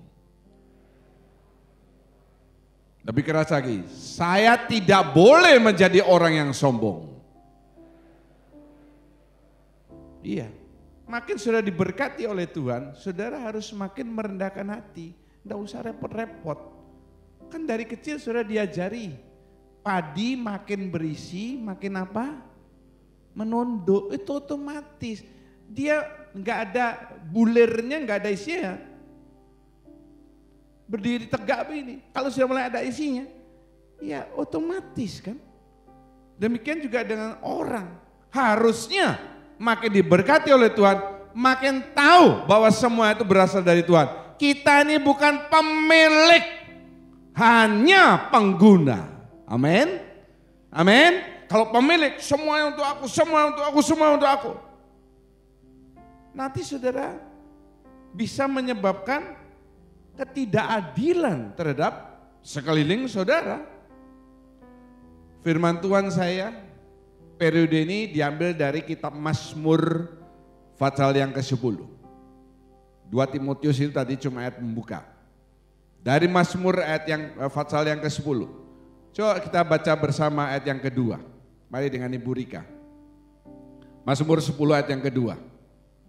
Lebih keras lagi, saya tidak boleh menjadi orang yang sombong. Iya, makin sudah diberkati oleh Tuhan, saudara harus makin merendahkan hati. Tidak usah repot-repot. Kan dari kecil sudah diajari, padi makin berisi, makin apa? Menunduk, itu otomatis. Dia nggak ada bulernya, nggak ada isinya. Berdiri tegak begini, kalau sudah mulai ada isinya, ya otomatis kan. Demikian juga dengan orang, harusnya makin diberkati oleh Tuhan, makin tahu bahwa semua itu berasal dari Tuhan. Kita ini bukan pemilik, hanya pengguna. Amin. Amin. Kalau pemilik, semuanya untuk aku, semua untuk aku, semua untuk aku. Nanti saudara bisa menyebabkan ketidakadilan terhadap sekeliling saudara. Firman Tuhan saya periode ini diambil dari kitab Mazmur pasal yang ke-10. 2 Timotius itu tadi cuma ayat membuka. Dari Mazmur pasal yang ke-10. Coba kita baca bersama ayat yang kedua. Mari dengan Ibu Rika. Mazmur 10 ayat yang kedua.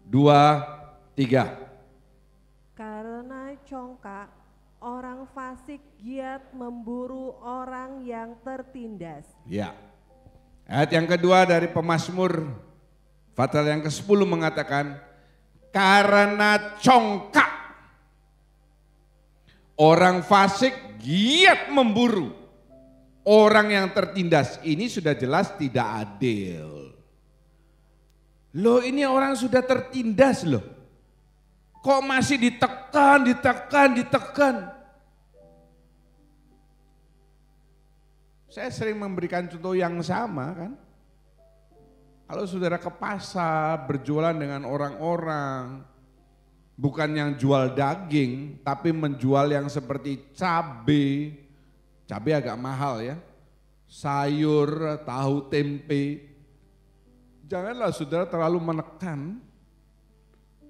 2, 3. Karena congkak, orang fasik giat memburu orang yang tertindas. Ya. Ayat yang kedua dari pemazmur pasal yang ke-10 mengatakan, karena congkak orang fasik giat memburu orang yang tertindas. Ini sudah jelas tidak adil. Loh, ini orang sudah tertindas loh. Kok masih ditekan. Saya sering memberikan contoh yang sama kan. Kalau saudara ke pasar berjualan dengan orang-orang, bukan yang jual daging, tapi menjual yang seperti cabai agak mahal ya, sayur, tahu, tempe. Janganlah saudara terlalu menekan.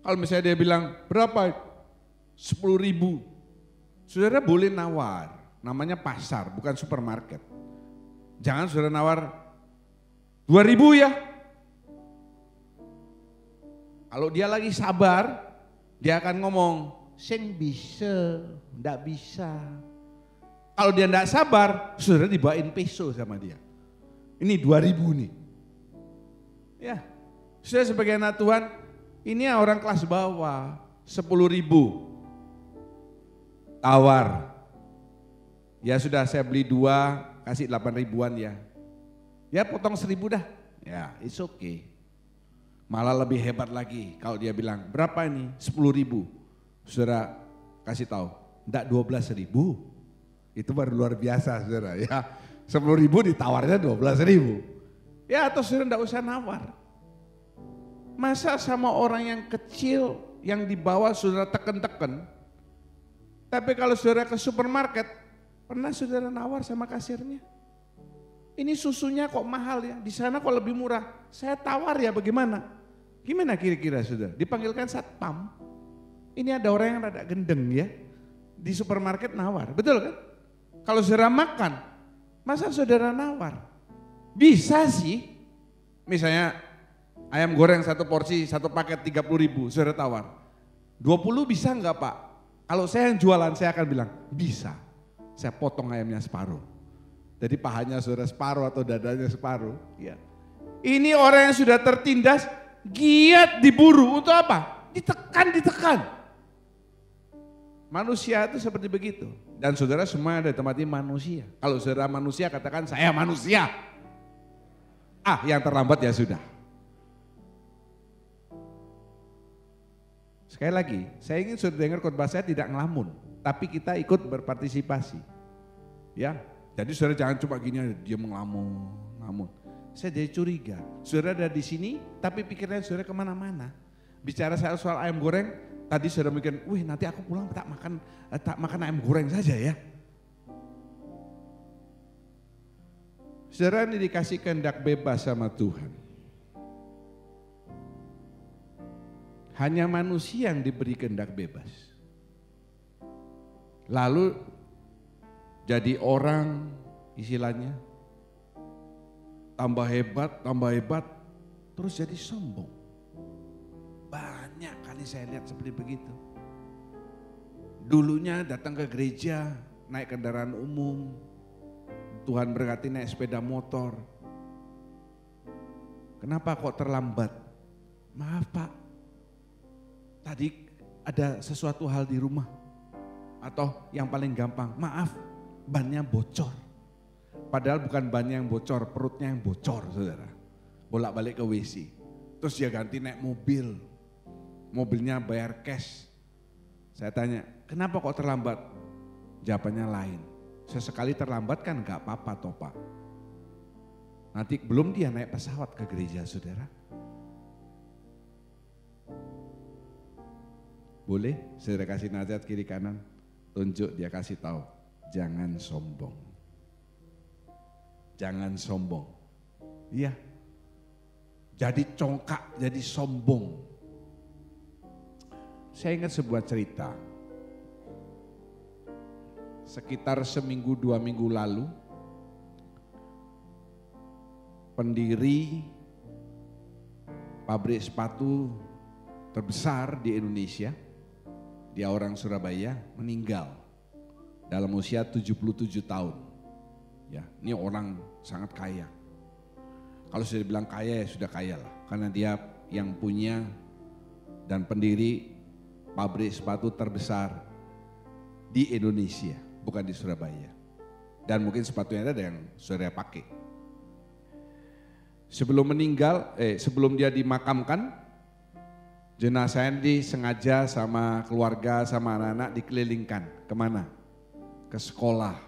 Kalau misalnya dia bilang berapa? 10.000. Saudara boleh nawar, namanya pasar bukan supermarket. Jangan saudara nawar 2.000 ya. Kalau dia lagi sabar, dia akan ngomong, sing bisa, ndak bisa. Kalau dia ndak sabar, saudara dibawain peso sama dia. Ini 2.000 nih. Ya, saya sebagai anak Tuhan, ini orang kelas bawah, 10.000. Tawar. Ya sudah, saya beli 2, kasih 8.000-an ya. Ya potong 1.000 dah. Ya, it's okay. Malah lebih hebat lagi kalau dia bilang, berapa ini? 10.000. Saudara kasih tahu, enggak 12.000. Itu baru luar biasa saudara ya. 10.000 ditawarnya 12.000. Ya atau saudara enggak usah nawar. Masa sama orang yang kecil yang dibawa saudara teken-teken. Tapi kalau saudara ke supermarket, pernah saudara nawar sama kasirnya? Ini susunya kok mahal ya, di sana kok lebih murah. Saya tawar ya bagaimana? Gimana kira-kira saudara? Dipanggilkan satpam. Ini ada orang yang rada gendeng ya, di supermarket nawar, betul kan? Kalau saudara makan, masa saudara nawar? Bisa sih, misalnya ayam goreng 1 porsi, 1 paket 30.000, saudara tawar. 20 bisa enggak Pak? Kalau saya yang jualan saya akan bilang, bisa. Saya potong ayamnya separuh. Jadi pahanya saudara separuh atau dadanya separuh. Ya. Ini orang yang sudah tertindas, giat diburu untuk apa? Ditekan. Manusia itu seperti begitu. Dan saudara semua ada di tempat ini manusia. Kalau saudara manusia katakan saya manusia. Yang terlambat ya sudah. Sekali lagi, saya ingin saudara dengar khotbah saya tidak ngelamun, tapi kita ikut berpartisipasi. Ya, jadi saudara jangan cuma gini aja, dia ngelamun. Saya jadi curiga, saudara ada di sini, tapi pikirannya saudara kemana-mana. Bicara soal ayam goreng, tadi saudara mikir, wih nanti aku pulang tak makan ayam goreng saja ya. Saudara ini dikasih kehendak bebas sama Tuhan. Hanya manusia yang diberi kehendak bebas. Lalu jadi orang istilahnya tambah hebat, terus jadi sombong. Banyak kali saya lihat seperti begitu. Dulunya datang ke gereja, naik kendaraan umum, Tuhan berkati naik sepeda motor. Kenapa kok terlambat? Maaf Pak, tadi ada sesuatu hal di rumah. Atau yang paling gampang, maaf bannya bocor. Padahal bukan bannya yang bocor, perutnya yang bocor saudara. Bolak-balik ke WC. Terus dia ganti naik mobil. Mobilnya bayar cash. Saya tanya, kenapa kok terlambat? Jawabannya lain. Sesekali terlambat kan gak apa-apa toh Pak. Nanti belum dia naik pesawat ke gereja saudara. Boleh saudara kasih nasihat kiri kanan, tunjuk dia kasih tahu, jangan sombong. Jangan sombong. Iya. Jadi congkak, jadi sombong. saya ingat sebuah cerita. Sekitar seminggu 2 minggu lalu, pendiri pabrik sepatu terbesar di Indonesia, dia orang Surabaya, meninggal dalam usia 77 tahun. Ya, ini orang sangat kaya. Kalau sudah dibilang kaya ya sudah kaya lah, karena dia yang punya dan pendiri pabrik sepatu terbesar di Indonesia, bukan di Surabaya. Dan mungkin sepatunya ada yang sudah pakai. Sebelum meninggal, sebelum dia dimakamkan, jenazahnya disengaja sama keluarga, sama anak-anak dikelilingkan. Kemana? Ke sekolah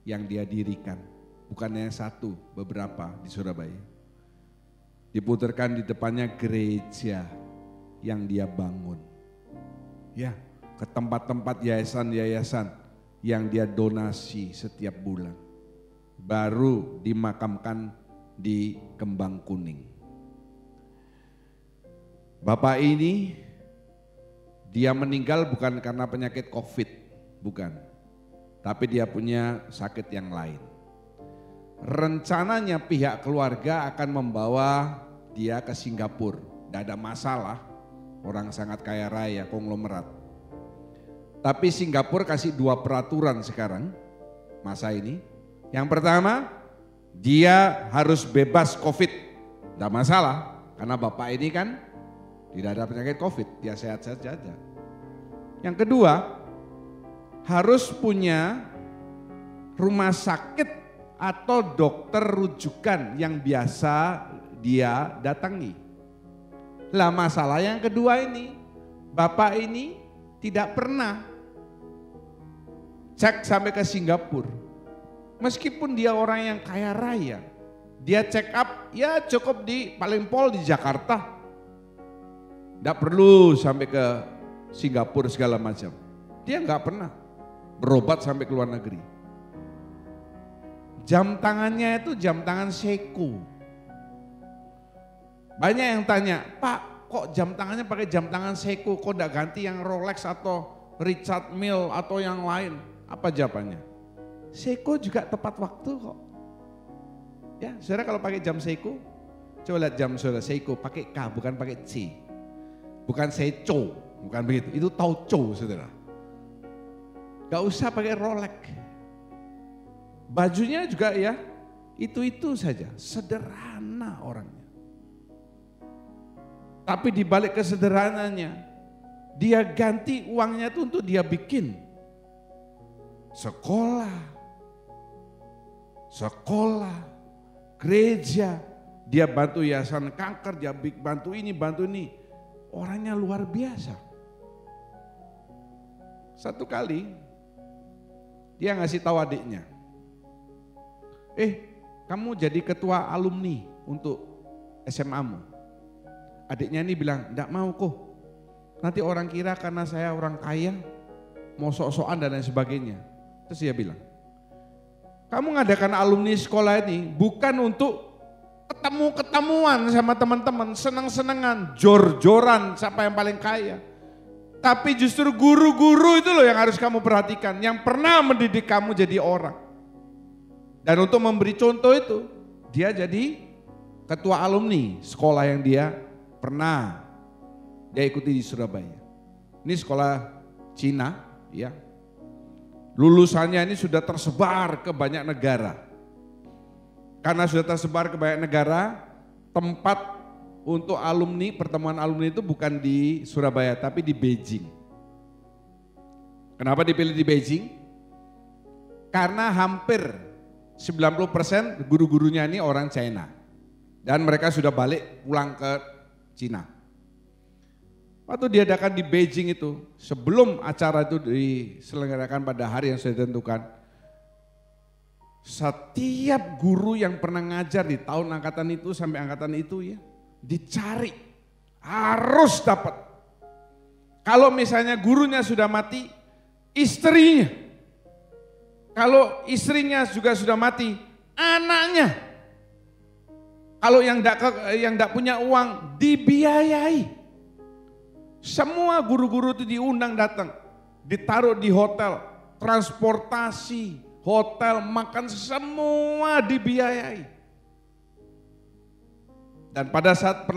yang dia dirikan. Bukannya satu, beberapa di Surabaya. Diputarkan di depannya gereja yang dia bangun. Ya, ke tempat-tempat yayasan-yayasan yang dia donasi setiap bulan. Baru dimakamkan di Kembang Kuning. Bapak ini dia meninggal bukan karena penyakit COVID, bukan. Tapi dia punya sakit yang lain. Rencananya pihak keluarga akan membawa dia ke Singapura. Tidak ada masalah, orang sangat kaya raya, konglomerat. Tapi Singapura kasih 2 peraturan sekarang, masa ini. Yang pertama, dia harus bebas COVID. Tidak masalah, karena bapak ini kan tidak ada penyakit COVID, dia sehat-sehat saja. Yang kedua, harus punya rumah sakit atau dokter rujukan yang biasa dia datangi. Lah masalah yang kedua ini, bapak ini tidak pernah cek sampai ke Singapura. Meskipun dia orang yang kaya raya, dia check up ya cukup di paling pol di Jakarta. Tidak perlu sampai ke Singapura segala macam. Dia nggak pernah berobat sampai ke luar negeri. Jam tangannya itu jam tangan Seiko. Banyak yang tanya, Pak kok jam tangannya pakai jam tangan Seiko, kok tidak ganti yang Rolex atau Richard Mille atau yang lain? Apa jawabannya? Seiko juga tepat waktu kok. Ya, saudara kalau pakai jam Seiko, coba lihat jam saudara Seiko pakai K bukan pakai C. Bukan Seiko, bukan begitu. Itu Tauco saudara. Gak usah pakai Rolex. Bajunya juga ya, itu saja, sederhana orangnya. Tapi di balik kesederhananya, dia ganti uangnya itu untuk dia bikin sekolah, gereja, dia bantu yayasan kanker, dia bantu ini, bantu ini. Orangnya luar biasa. Satu kali dia ngasih tahu adiknya, kamu jadi ketua alumni untuk SMA-mu. Adiknya ini bilang, enggak mau kok. Nanti orang kira karena saya orang kaya, mau sok-sokan dan lain sebagainya. Terus dia bilang, kamu ngadakan alumni sekolah ini bukan untuk ketemu-ketemuan sama teman-teman, senang-senangan, jor-joran siapa yang paling kaya. Tapi justru guru-guru itu loh yang harus kamu perhatikan, yang pernah mendidik kamu jadi orang. Dan untuk memberi contoh itu, dia jadi ketua alumni sekolah yang dia pernah dia ikuti di Surabaya. Ini sekolah Cina, ya. Lulusannya ini sudah tersebar ke banyak negara. Karena sudah tersebar ke banyak negara, tempat untuk alumni, pertemuan alumni itu bukan di Surabaya, tapi di Beijing. Kenapa dipilih di Beijing? Karena hampir 90% guru-gurunya ini orang China. Dan mereka sudah balik pulang ke Cina. Waktu diadakan di Beijing itu, sebelum acara itu diselenggarakan pada hari yang sudah ditentukan, setiap guru yang pernah ngajar di tahun angkatan itu sampai angkatan itu ya, dicari, harus dapat. Kalau misalnya gurunya sudah mati, istrinya. Kalau istrinya juga sudah mati, anaknya. Kalau yang enggak punya uang, dibiayai. Semua guru-guru itu diundang datang, ditaruh di hotel, transportasi, hotel, makan, semua dibiayai. Dan pada saat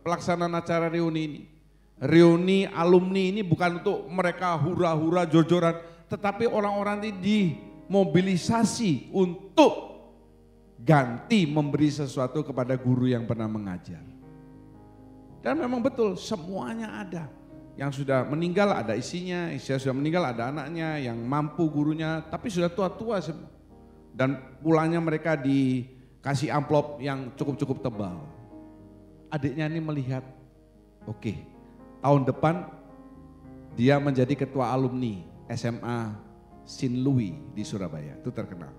pelaksanaan acara reuni alumni ini bukan untuk mereka hura-hura jor-joran, tetapi orang-orang ini dimobilisasi untuk ganti memberi sesuatu kepada guru yang pernah mengajar. Dan memang betul semuanya ada. Yang sudah meninggal ada isinya sudah meninggal ada anaknya, yang mampu gurunya, tapi sudah tua-tua semua. Dan pulangnya mereka dikasih amplop yang cukup-cukup tebal. Adiknya ini melihat, oke, tahun depan dia menjadi ketua alumni SMA Saint Louis di Surabaya, itu terkenal.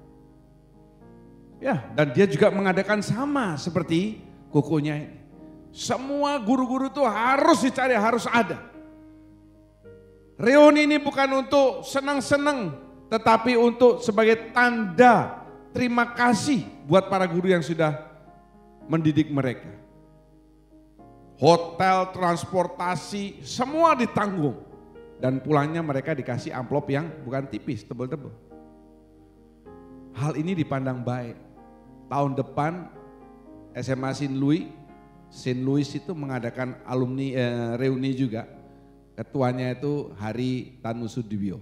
Ya, dan dia juga mengadakan sama seperti kokonya ini. Semua guru-guru itu harus dicari, harus ada. Reuni ini bukan untuk senang-senang, tetapi untuk sebagai tanda terima kasih buat para guru yang sudah mendidik mereka. Hotel, transportasi, semua ditanggung. Dan pulangnya mereka dikasih amplop yang bukan tipis, tebal-tebal. Hal ini dipandang baik. Tahun depan SMA Saint Louis itu mengadakan alumni reuni juga. Ketuanya itu Hari Tanusudibyo,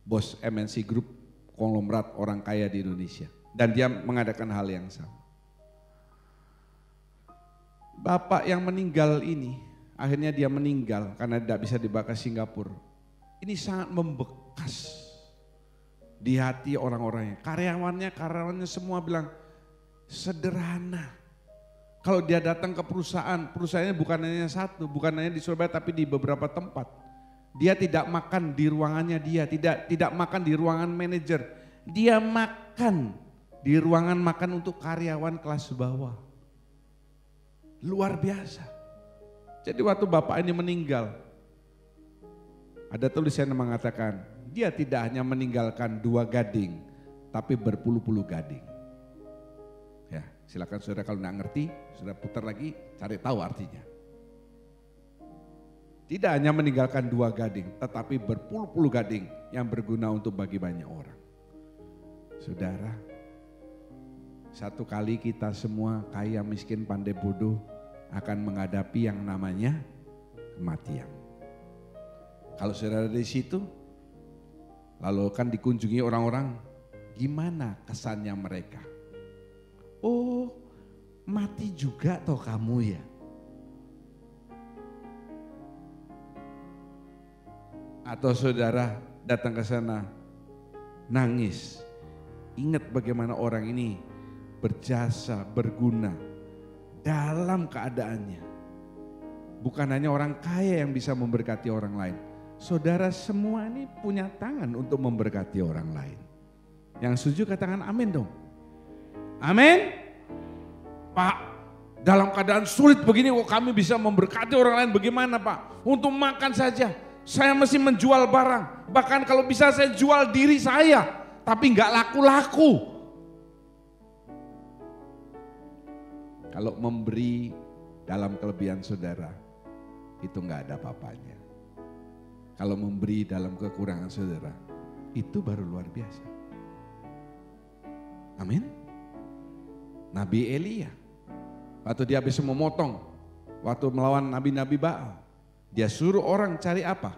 bos MNC Group, konglomerat orang kaya di Indonesia. Dan dia mengadakan hal yang sama. Bapak yang meninggal ini, akhirnya dia meninggal karena tidak bisa dibawa ke Singapura. Ini sangat membekas di hati orang-orangnya. Karyawannya semua bilang sederhana. Kalau dia datang ke perusahaannya bukan hanya satu, bukan hanya di Surabaya tapi di beberapa tempat. Dia tidak makan di ruangannya dia, tidak makan di ruangan manajer. Dia makan di ruangan makan untuk karyawan kelas bawah. Luar biasa. Jadi waktu bapak ini meninggal, ada tulisan yang mengatakan, dia tidak hanya meninggalkan 2 gading, tapi berpuluh-puluh gading. Ya, silakan saudara kalau nggak ngerti, saudara putar lagi, cari tahu artinya. Tidak hanya meninggalkan 2 gading, tetapi berpuluh-puluh gading yang berguna untuk bagi banyak orang. Saudara, satu kali kita semua kaya, miskin, pandai, bodoh akan menghadapi yang namanya kematian. Kalau saudara di situ, lalu kan dikunjungi orang-orang, gimana kesannya mereka? Oh, mati juga toh kamu ya? Atau saudara datang ke sana nangis, ingat bagaimana orang ini berjasa, berguna dalam keadaannya. Bukan hanya orang kaya yang bisa memberkati orang lain. Saudara semua ini punya tangan untuk memberkati orang lain. Yang setuju katakan amin dong. Amin. Pak, dalam keadaan sulit begini kok kami bisa memberkati orang lain, bagaimana Pak? Untuk makan saja saya mesti menjual barang. Bahkan kalau bisa saya jual diri saya, tapi nggak laku-laku. Kalau memberi dalam kelebihan saudara, itu nggak ada apa-apanya. Kalau memberi dalam kekurangan saudara, itu baru luar biasa. Amin. Nabi Elia, waktu dia habis memotong, waktu melawan nabi-nabi Baal, dia suruh orang cari apa?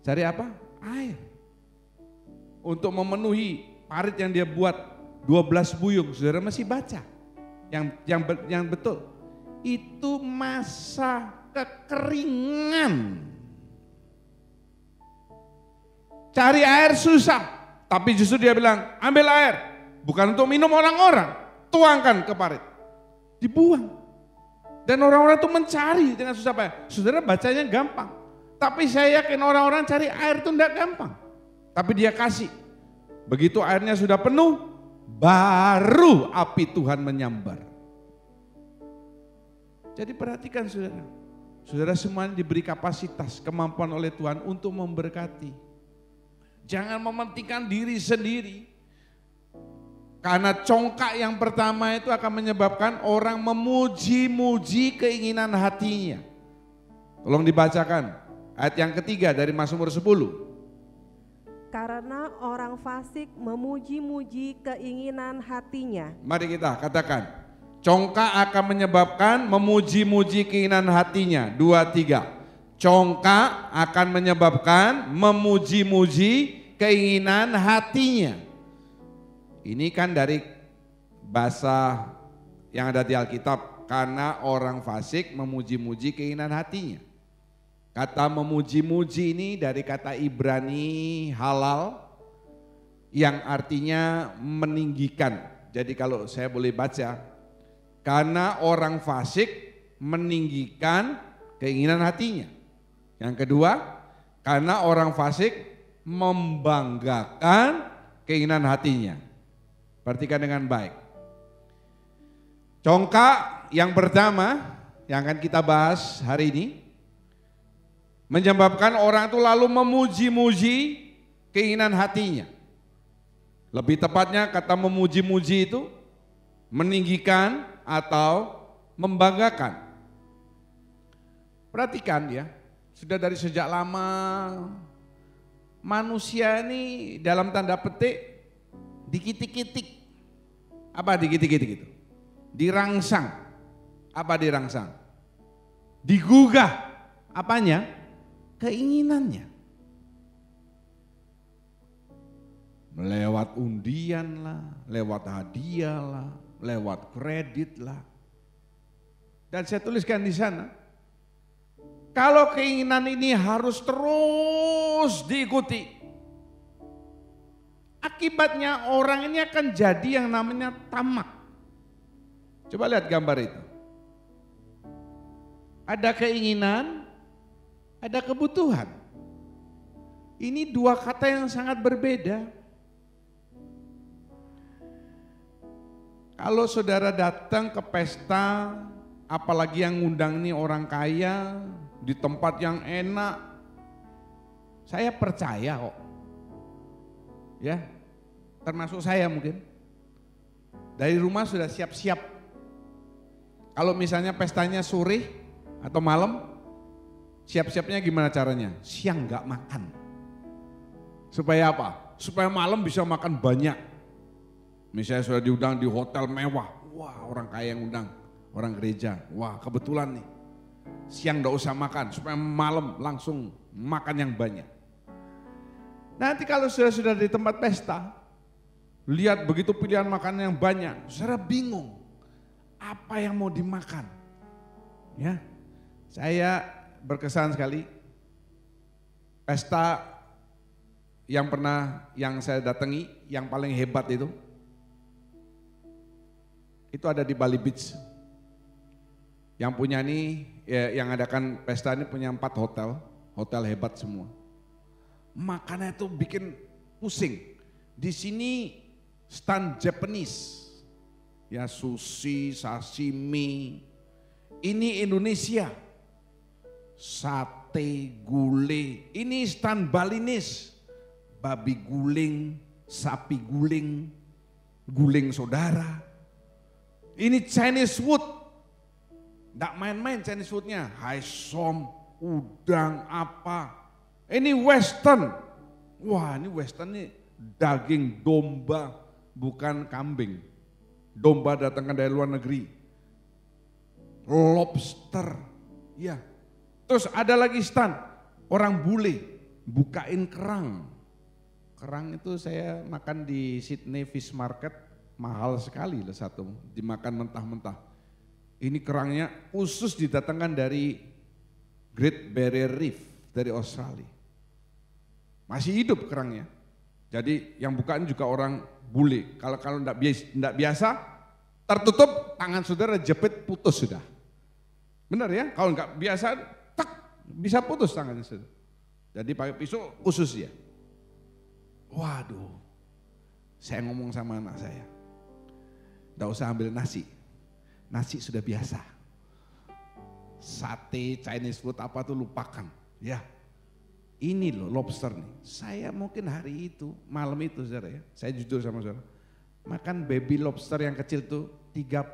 Cari apa? Air. Untuk memenuhi parit yang dia buat 12 buyung, saudara masih baca. Yang betul, itu masa kekeringan. Cari air susah, tapi justru dia bilang ambil air, bukan untuk minum orang-orang, tuangkan ke parit, dibuang. Dan orang-orang itu mencari dengan susah payah. Saudara bacanya gampang, tapi saya yakin orang-orang cari air itu tidak gampang. Tapi dia kasih, begitu airnya sudah penuh, baru api Tuhan menyambar. Jadi perhatikan saudara, saudara semuanya diberi kapasitas, kemampuan oleh Tuhan untuk memberkati. Jangan mementingkan diri sendiri. Karena congkak yang pertama itu akan menyebabkan orang memuji-muji keinginan hatinya. Tolong dibacakan ayat yang ketiga dari Mazmur 10. Karena orang fasik memuji-muji keinginan hatinya. Mari kita katakan, congkak akan menyebabkan memuji-muji keinginan hatinya. 2, 3. Congkak akan menyebabkan memuji-muji keinginan hatinya. Ini kan dari bahasa yang ada di Alkitab, karena orang fasik memuji-muji keinginan hatinya. Kata memuji-muji ini dari kata Ibrani halal yang artinya meninggikan. Jadi kalau saya boleh baca, karena orang fasik meninggikan keinginan hatinya. Yang kedua, karena orang fasik membanggakan keinginan hatinya. Perhatikan dengan baik. Congkak yang pertama yang akan kita bahas hari ini menyebabkan orang itu lalu memuji-muji keinginan hatinya. Lebih tepatnya kata memuji-muji itu meninggikan atau membanggakan. Perhatikan ya, sudah dari sejak lama manusia ini dalam tanda petik dikitik-kitik. Apa dikitik-kitik itu? Dirangsang. Apa dirangsang? Digugah. Apanya? Keinginannya. Lewat undian lah, lewat hadiah lah, lewat kredit lah. Dan saya tuliskan di sana, kalau keinginan ini harus terus diikuti, akibatnya orang ini akan jadi yang namanya tamak. Coba lihat gambar itu. Ada keinginan, ada kebutuhan. Ini dua kata yang sangat berbeda. Kalau saudara datang ke pesta, apalagi yang ngundang nih orang kaya, di tempat yang enak, saya percaya kok. Ya, termasuk saya mungkin. Dari rumah sudah siap-siap. Kalau misalnya pestanya sore atau malam, siap-siapnya gimana caranya? Siang nggak makan. Supaya apa? Supaya malam bisa makan banyak. Misalnya sudah diundang di hotel mewah, wah orang kaya yang undang, orang gereja, wah kebetulan nih. Siang nggak usah makan, supaya malam langsung makan yang banyak. Nanti kalau sudah di tempat pesta, lihat begitu pilihan makanan yang banyak, saudara bingung apa yang mau dimakan. Ya, saya berkesan sekali pesta yang saya datangi, yang paling hebat itu ada di Bali Beach. Yang punya nih, yang adakan pesta ini punya 4 hotel hebat semua. Makannya itu bikin pusing. Di sini stand Japanese, ya sushi, sashimi. Ini Indonesia, sate, gulai. Ini stand Balinese, babi guling, sapi guling, guling saudara. Ini Chinese food, nggak main-main Chinese foodnya, haisom, udang apa. Ini Western, wah ini Western nih daging domba bukan kambing. Domba datangkan dari luar negeri, lobster, ya. Terus ada lagi stand orang bule, bukain kerang. Kerang itu saya makan di Sydney Fish Market. Mahal sekali lah satu, dimakan mentah-mentah. Ini kerangnya khusus didatangkan dari Great Barrier Reef, dari Australia. Masih hidup kerangnya. Jadi yang bukaan juga orang bule. Kalau enggak biasa, tertutup, tangan saudara jepit putus sudah. Benar ya? Kalau enggak biasa, tak bisa putus tangannya saudara. Jadi pakai pisau khusus ya. Waduh, saya ngomong sama anak saya. Nggak usah ambil nasi sudah biasa. Sate, Chinese food apa tuh lupakan. Ya, ini loh lobster nih. Saya mungkin hari itu, malam itu saudara ya, saya jujur sama saudara. Makan baby lobster yang kecil tuh 30.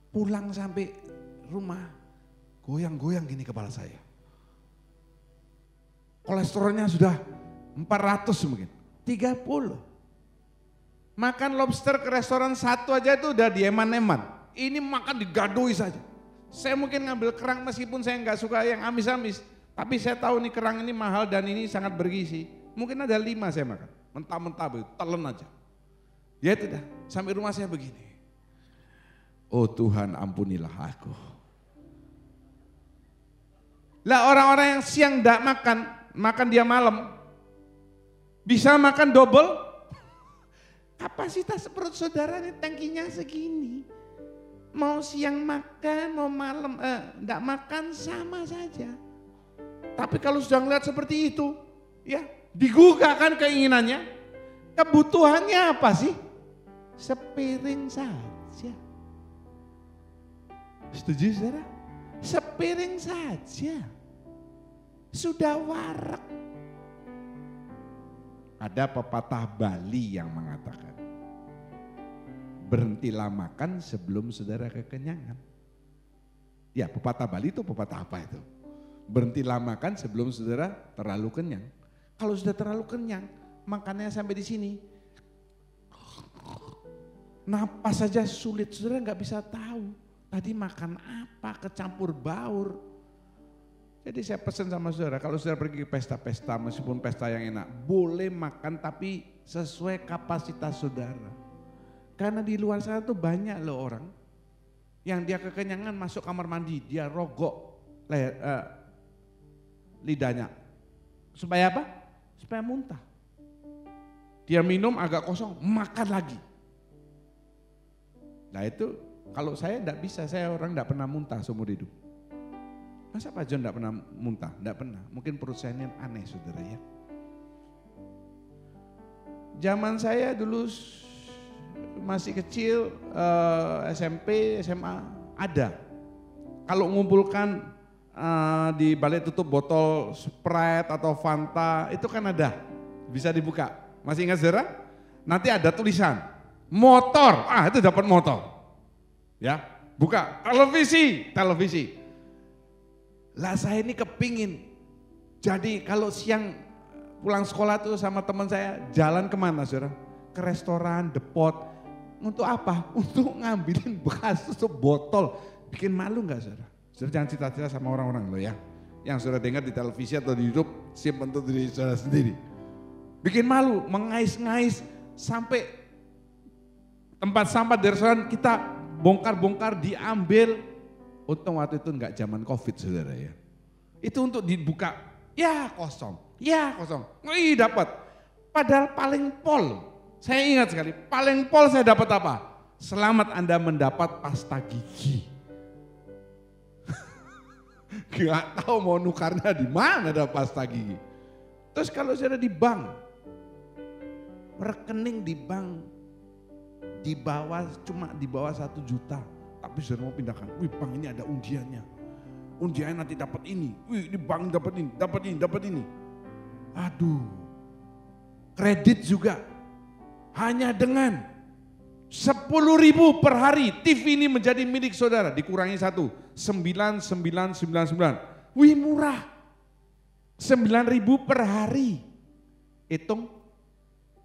Pulang sampai rumah, goyang-goyang gini kepala saya. Kolesterolnya sudah 400 mungkin, 30. Makan lobster ke restoran satu aja itu udah dieman-eman. Ini makan digadui saja. Saya mungkin ngambil kerang meskipun saya nggak suka yang amis-amis. Tapi saya tahu nih kerang ini mahal dan ini sangat bergizi. Mungkin ada 5 saya makan. Mentah-mentah begitu, telan aja. Ya itu dah, sampai rumah saya begini. Oh Tuhan ampunilah aku. Lah orang-orang yang siang tidak makan dia malam. Bisa makan double. Kapasitas perut saudara ini tangkinya segini. Mau siang makan, mau malam enggak makan sama saja. Tapi kalau sudah ngeliat seperti itu, ya digugah kan keinginannya. Kebutuhannya apa sih? Sepiring saja. Setuju saudara? Sepiring saja. Sudah warak. Ada pepatah Bali yang mengatakan, berhentilah makan sebelum saudara kekenyangan. Ya pepatah Bali itu pepatah apa itu? Berhentilah makan sebelum saudara terlalu kenyang. Kalau sudah terlalu kenyang, makannya sampai di sini. Napas saja sulit, saudara nggak bisa tahu. Tadi makan apa, kecampur baur. Jadi saya pesan sama saudara, kalau saudara pergi ke pesta-pesta, meskipun pesta yang enak, boleh makan tapi sesuai kapasitas saudara. Karena di luar sana tuh banyak loh orang yang dia kekenyangan masuk kamar mandi, dia rogok lidahnya. Supaya apa? Supaya muntah. Dia minum agak kosong, makan lagi. Nah itu kalau saya enggak bisa, saya orang enggak pernah muntah seumur hidup. Masa Pak John enggak pernah muntah? Enggak pernah. Mungkin perut saya ini aneh saudara ya. Zaman saya dulu masih kecil, SMP, SMA ada. Kalau ngumpulkan di balik tutup botol Sprite atau Fanta itu kan ada. Bisa dibuka. Masih ingat saudara? Nanti ada tulisan motor. Itu dapat motor. Ya, buka televisi. Lah saya ini kepingin. Jadi kalau siang pulang sekolah tuh sama teman saya jalan kemana saudara? Ke restoran, depot. Untuk apa? Untuk ngambilin bekas tutup botol. Bikin malu enggak saudara? Saudara jangan cita-cita sama orang-orang loh ya. Yang saudara dengar di televisi atau di YouTube, simpan untuk diri saudara sendiri. Bikin malu, mengais-ngais sampai tempat sampah di restoran kita bongkar-bongkar diambil. Untung waktu itu enggak zaman Covid saudara ya. Itu untuk dibuka, ya kosong. Wih dapat. Padahal paling pol, saya ingat sekali, paling pol saya dapat apa? Selamat Anda mendapat pasta gigi. Gak tahu mau nukarnya di mana ada pasta gigi. Terus kalau saya ada di bank, rekening di bank cuma di bawah 1 juta. Tapi sudah mau pindahkan, wih bank ini ada undiannya. Undiannya nanti dapat ini, wih ini bank dapat ini. Aduh, kredit juga. Hanya dengan 10.000 per hari TV ini menjadi milik saudara. Dikurangi 1, 9.999. Wih murah, 9.000 per hari. Hitung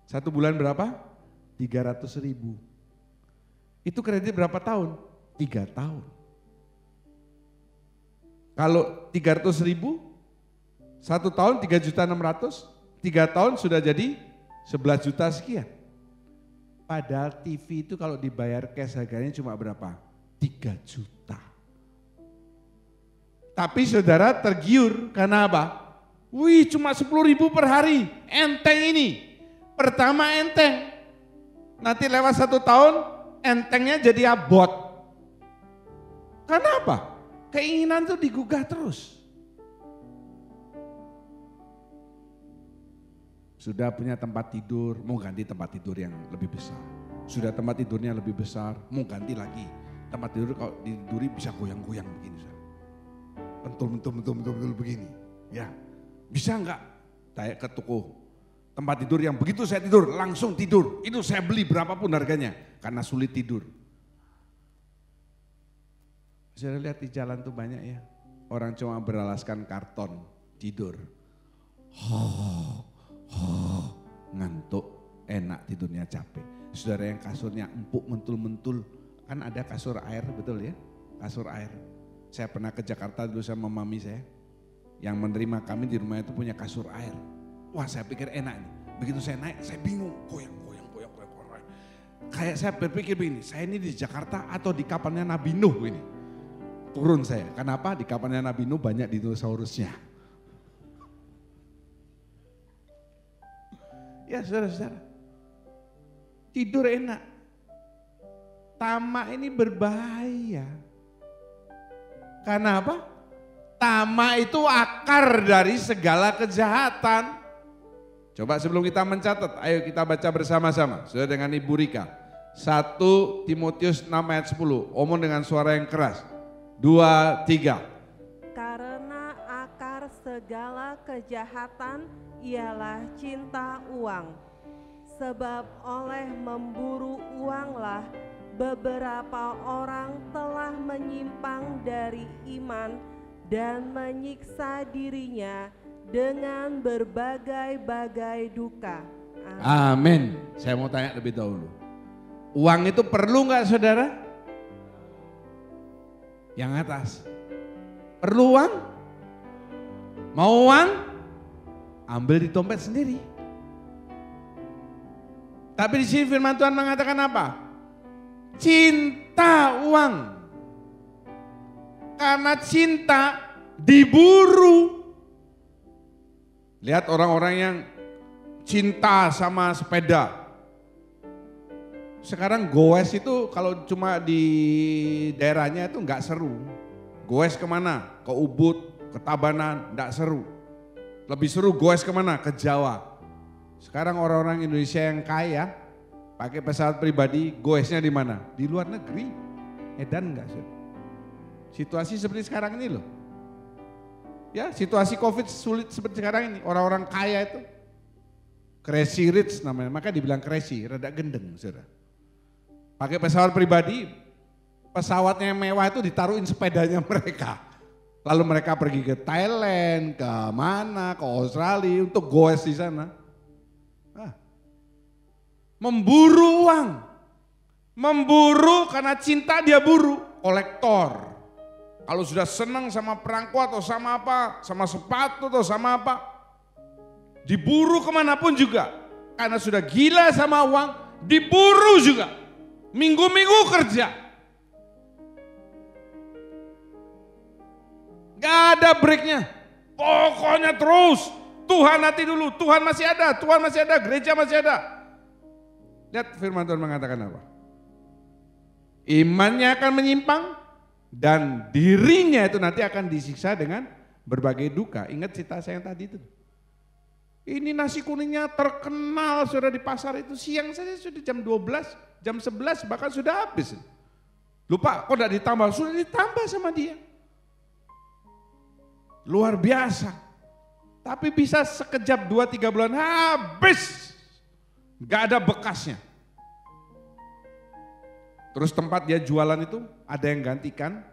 1 bulan berapa? 300.000. Itu kredit berapa tahun? 3 tahun. Kalau 300.000, 1 tahun 3.600.000, 3 tahun sudah jadi 11 juta sekian. Padahal TV itu kalau dibayar cash harganya cuma berapa? 3 juta. Tapi saudara tergiur karena apa? Wih cuma 10.000 per hari, enteng ini. Pertama enteng, nanti lewat 1 tahun entengnya jadi abot. Karena apa? Keinginan itu digugah terus. Sudah punya tempat tidur, mau ganti tempat tidur yang lebih besar. Sudah tempat tidurnya lebih besar, mau ganti lagi. Tempat tidur kalau ditiduri bisa goyang-goyang begini. Bentul begini. Ya, bisa enggak? Saya ke toko tempat tidur yang begitu saya tidur, langsung tidur. Itu saya beli berapapun harganya, karena sulit tidur. Saya lihat di jalan tuh banyak ya, orang cuma beralaskan karton, tidur. Ngantuk, enak tidurnya capek. Saudara yang kasurnya empuk mentul-mentul, kan ada kasur air, betul ya? Kasur air. Saya pernah ke Jakarta dulu sama mami saya. Yang menerima kami di rumah itu punya kasur air. Wah, saya pikir enak nih. Begitu saya naik, saya bingung, goyang. Kayak saya berpikir begini, saya ini di Jakarta atau di kapalnya Nabi Nuh ini. Turun saya, kenapa? Di kapalnya Nabi Nuh banyak dinosaurusnya. Ya saudara-saudara, tidur enak. Tamak ini berbahaya. Karena apa? Tamak itu akar dari segala kejahatan. Coba sebelum kita mencatat, ayo kita baca bersama-sama. Sudah dengan Ibu Rika. 1 Timotius 6 ayat 10. Omong dengan suara yang keras. 2, 3. Karena akar segala kejahatan ialah cinta uang. Sebab oleh memburu uanglah beberapa orang telah menyimpang dari iman dan menyiksa dirinya dengan berbagai-bagai duka. Amin. Saya mau tanya lebih dahulu. Uang itu perlu nggak saudara? Yang atas. Perlu uang? Mau uang? Ambil di dompet sendiri. Tapi di sini firman Tuhan mengatakan apa? Cinta uang. Karena cinta diburu. Lihat orang-orang yang cinta sama sepeda. Sekarang goes itu kalau cuma di daerahnya itu enggak seru. Goes kemana? Ke Ubud, ke Tabanan, enggak seru. Lebih seru goes kemana? Ke Jawa. Sekarang orang-orang Indonesia yang kaya pakai pesawat pribadi, goesnya di mana? Di luar negeri. Edan enggak sih? Situasi seperti sekarang ini loh. Ya, situasi Covid sulit seperti sekarang ini. Orang-orang kaya itu crazy rich namanya, maka dibilang crazy, rada gendeng, saudara. Pakai pesawat pribadi, pesawatnya yang mewah itu ditaruhin sepedanya mereka. Lalu mereka pergi ke Thailand, ke mana, ke Australia untuk goes di sana. Memburu uang, memburu karena cinta dia buru, kolektor. Kalau sudah senang sama perangko atau sama apa, sama sepatu atau sama apa, diburu kemanapun juga. Karena sudah gila sama uang, diburu juga. Minggu-minggu kerja. Gak ada breaknya. Pokoknya terus. Tuhan nanti dulu, Tuhan masih ada, Tuhan masih ada, gereja masih ada. Lihat firman Tuhan mengatakan apa? Imannya akan menyimpang. Dan dirinya itu nanti akan disiksa dengan berbagai duka. Ingat cerita saya yang tadi itu. Ini nasi kuningnya terkenal sudah di pasar itu. Siang saja sudah jam 12, jam 11 bahkan sudah habis. Lupa kok tidak ditambah, sudah ditambah sama dia. Luar biasa. Tapi bisa sekejap 2-3 bulan habis. Gak ada bekasnya. Terus tempat dia jualan itu ada yang gantikan,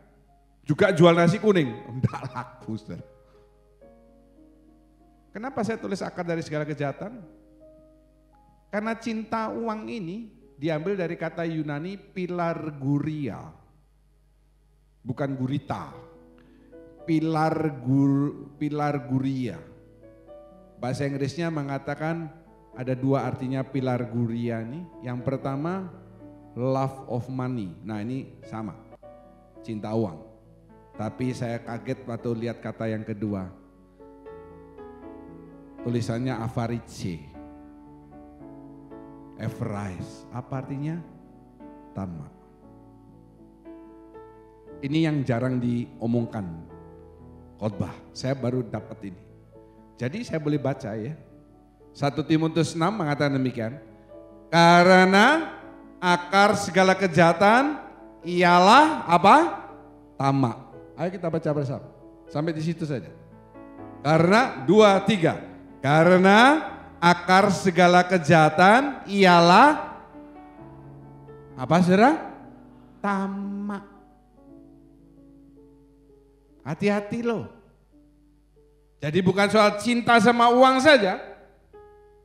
juga jual nasi kuning, enggak laku. Saudara. Kenapa saya tulis akar dari segala kejahatan? Karena cinta uang ini diambil dari kata Yunani pilarguria, bukan gurita, pilarguria. Bahasa Inggrisnya mengatakan ada 2 artinya pilarguria ini. Yang pertama love of money. Nah ini sama, cinta uang. Tapi saya kaget waktu lihat kata yang kedua. Tulisannya avarice. Avarice. Apa artinya? Tamak. Ini yang jarang diomongkan khotbah. Saya baru dapat ini. Jadi saya boleh baca ya. 1 Timotius 6 mengatakan demikian. Karena akar segala kejahatan ialah apa? Tamak. Ayo kita baca bersama. Sampai di situ saja. Karena 2, 3. Karena akar segala kejahatan ialah apa saudara? Tamak. Hati-hati loh. Jadi bukan soal cinta sama uang saja,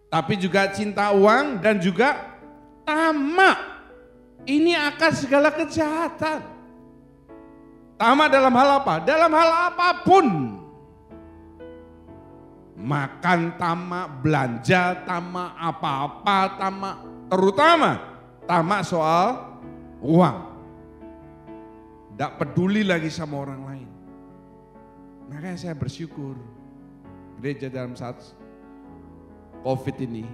tapi juga cinta uang dan juga tamak. Ini akar segala kejahatan. Tamak dalam hal apa? Dalam hal apapun. Makan tamak, belanja tamak, apa-apa tamak. Terutama tamak soal uang. Tidak peduli lagi sama orang lain. Makanya saya bersyukur gereja dalam saat COVID ini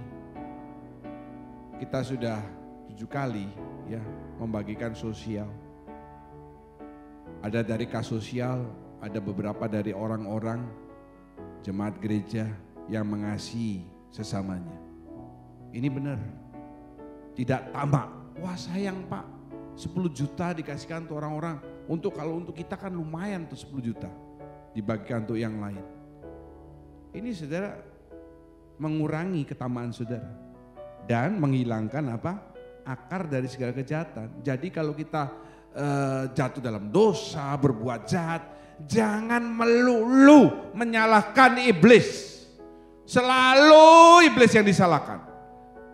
kita sudah 7 kali ya membagikan sosial. Ada dari kas sosial, ada beberapa dari orang-orang jemaat gereja yang mengasihi sesamanya. Ini benar, tidak tamak. Wah sayang Pak, 10 juta dikasihkan untuk orang-orang. Kalau untuk kita kan lumayan tuh 10 juta. Dibagikan untuk yang lain. Ini saudara mengurangi ketamaan saudara. Dan menghilangkan apa? Akar dari segala kejahatan. Jadi kalau kita jatuh dalam dosa, berbuat jahat, jangan melulu menyalahkan iblis. Selalu iblis yang disalahkan.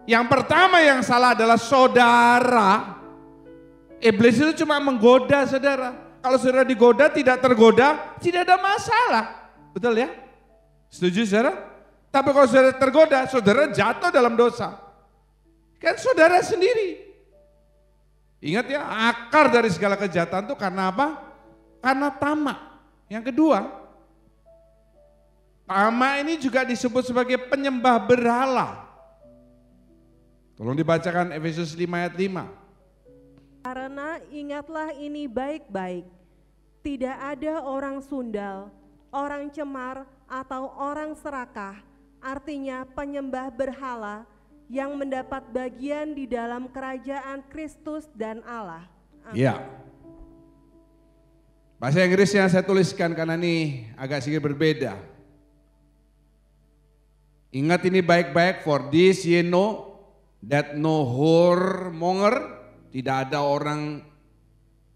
Yang pertama yang salah adalah saudara. Iblis itu cuma menggoda saudara. Kalau saudara digoda tidak tergoda, tidak ada masalah. Betul ya? Setuju saudara? Tapi kalau saudara tergoda, saudara jatuh dalam dosa. Kan saudara sendiri. Ingat ya, akar dari segala kejahatan itu karena apa? Karena tamak. Yang kedua, tamak ini juga disebut sebagai penyembah berhala. Tolong dibacakan Efesus 5 ayat 5. Karena ingatlah ini baik-baik, tidak ada orang sundal, orang cemar, atau orang serakah, artinya penyembah berhala, yang mendapat bagian di dalam kerajaan Kristus dan Allah. Iya. Bahasa Inggrisnya saya tuliskan karena ini agak sedikit berbeda. Ingat ini baik-baik, for this ye know that no whoremonger, tidak ada orang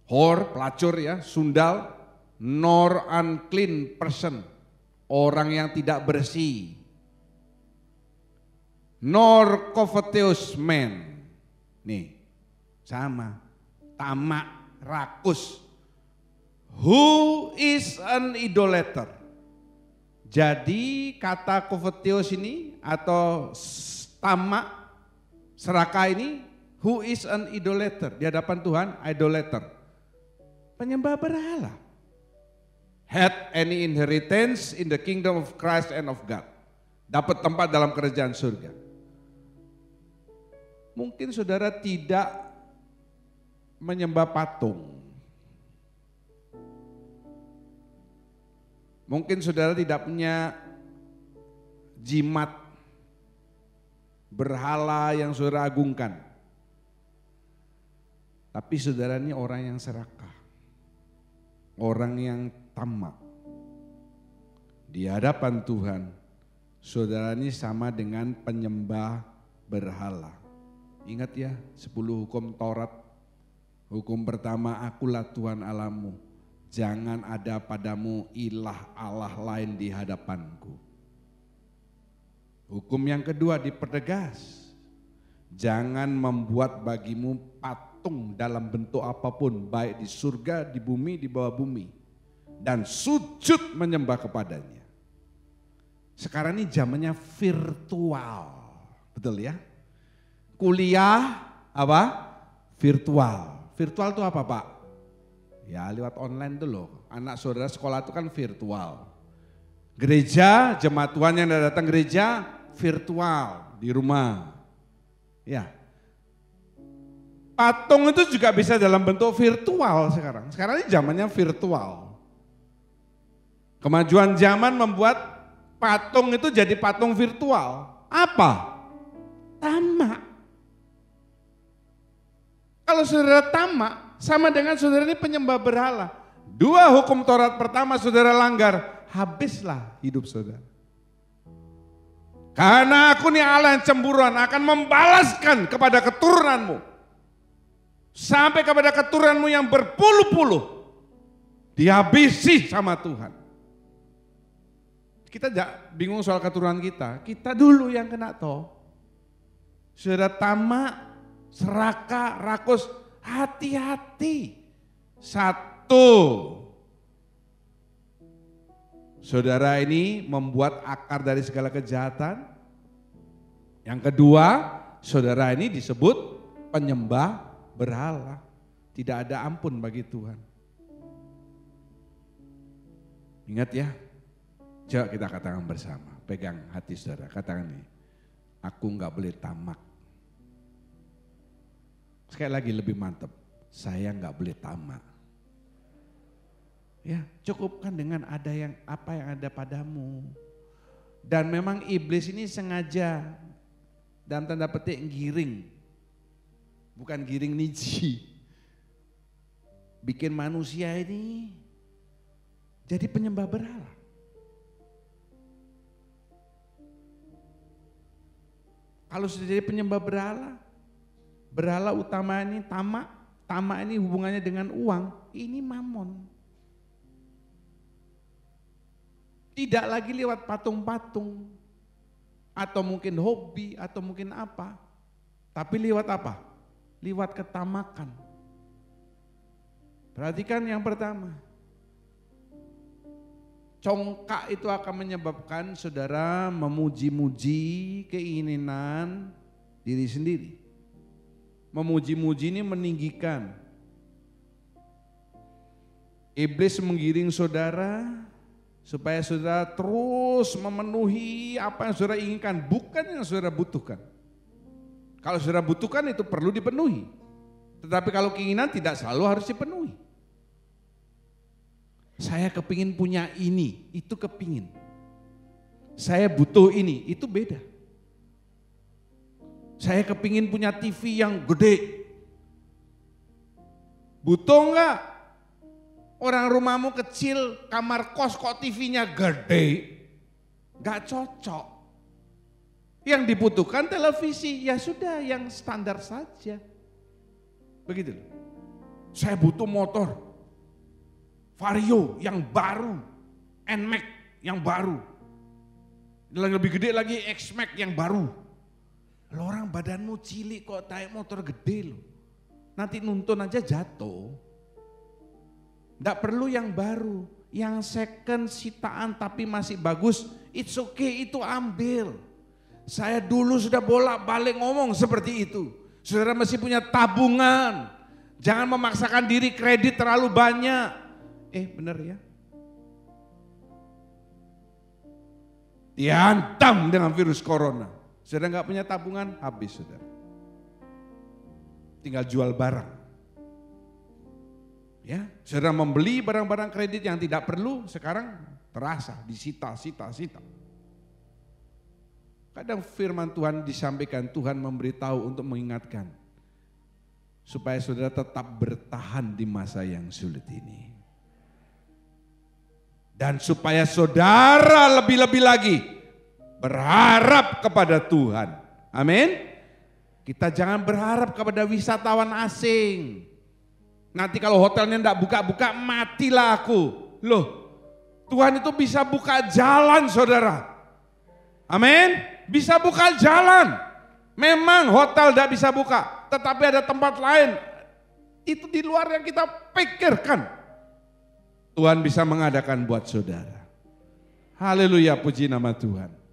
whore, pelacur ya, sundal, nor unclean person, orang yang tidak bersih, nor covetous man. Nih, sama, tamak, rakus. Who is an idolater? Jadi kata covetous ini atau tamak, serakah ini, who is an idolater? Di hadapan Tuhan, idolater, penyembah berhala. Had any inheritance in the kingdom of Christ and of God. Dapat tempat dalam kerajaan surga. Mungkin saudara tidak menyembah patung. Mungkin saudara tidak punya jimat berhala yang saudara agungkan. Tapi saudara ini orang yang serakah. Orang yang tamak. Di hadapan Tuhan, saudara ini sama dengan penyembah berhala. Ingat ya, 10 hukum Taurat. Hukum pertama, akulah Tuhan Allahmu. Jangan ada padamu ilah Allah lain di hadapanku. Hukum yang kedua dipertegas. Jangan membuat bagimu patung dalam bentuk apapun, baik di surga, di bumi, di bawah bumi. Dan sujud menyembah kepadanya. Sekarang ini zamannya virtual. Betul ya? Kuliah apa? Virtual. Virtual itu apa Pak? Ya lewat online tuh loh. Anak saudara sekolah itu kan virtual. Gereja, jemaat Tuhan yang datang gereja virtual di rumah. Ya. Patung itu juga bisa dalam bentuk virtual sekarang. Sekarang ini zamannya virtual. Kemajuan zaman membuat patung itu jadi patung virtual. Apa? Tamak. Kalau saudara tamak, sama dengan saudara ini penyembah berhala. 2 hukum Taurat pertama saudara langgar, habislah hidup saudara. Karena aku nih Allah yang cemburuan akan membalaskan kepada keturunanmu. Sampai kepada keturunanmu yang berpuluh-puluh. dihabisi sama Tuhan. Kita bingung soal keturunan kita dulu yang kena toh. Saudara tamak, serakah, rakus, hati-hati. Satu, saudara ini membuat akar dari segala kejahatan. Yang kedua, saudara ini disebut penyembah berhala. Tidak ada ampun bagi Tuhan. Ingat ya, coba kita katakan bersama, pegang hati saudara, katakan ini, aku nggak boleh tamak. Sekali lagi lebih mantap, saya nggak boleh tamak. Ya, cukupkan dengan ada yang apa yang ada padamu. Dan memang iblis ini sengaja dalam tanda petik giring, bukan giring niji, bikin manusia ini jadi penyembah berhala. Kalau sudah jadi penyembah berhala, berhala utama ini tamak, tamak ini hubungannya dengan uang, ini mamon. Tidak lagi lewat patung-patung, atau mungkin hobi, atau mungkin apa. Tapi lewat apa? Lewat ketamakan. Perhatikan yang pertama. Congkak itu akan menyebabkan saudara memuji-muji keinginan diri sendiri. Memuji-muji ini meninggikan. Iblis menggiring saudara supaya saudara terus memenuhi apa yang saudara inginkan, bukan yang saudara butuhkan. Kalau saudara butuhkan itu perlu dipenuhi. Tetapi kalau keinginan tidak selalu harus dipenuhi. Saya kepingin punya ini, itu kepingin. Saya butuh ini, itu beda. Saya kepingin punya TV yang gede. Butuh enggak? Orang rumahmu kecil, kamar kos kok TV-nya gede, gak cocok. Yang dibutuhkan televisi, ya sudah yang standar saja. Begitu. Saya butuh motor, Vario yang baru, NMAX yang baru. Lebih gede lagi X-Max yang baru. Lo orang badanmu cilik kok naik motor gede lo. Nanti nuntun aja jatuh. Tidak perlu yang baru, yang second sitaan tapi masih bagus, it's okay, itu ambil. Saya dulu sudah bolak-balik ngomong seperti itu. Saudara masih punya tabungan, jangan memaksakan diri kredit terlalu banyak. Benar ya? Dihantam dengan virus corona. Saudara nggak punya tabungan, habis saudara. Tinggal jual barang. Ya, saudara membeli barang-barang kredit yang tidak perlu, sekarang terasa disita. Kadang firman Tuhan disampaikan, Tuhan memberitahu untuk mengingatkan supaya saudara tetap bertahan di masa yang sulit ini. Dan supaya saudara lebih-lebih lagi berharap kepada Tuhan. Amin. Kita jangan berharap kepada wisatawan asing. Nanti kalau hotelnya enggak buka-buka, matilah aku. Loh, Tuhan itu bisa buka jalan saudara. Amin. Bisa buka jalan. Memang hotel enggak bisa buka, tetapi ada tempat lain. Itu di luar yang kita pikirkan. Tuhan bisa mengadakan buat saudara. Haleluya, puji nama Tuhan.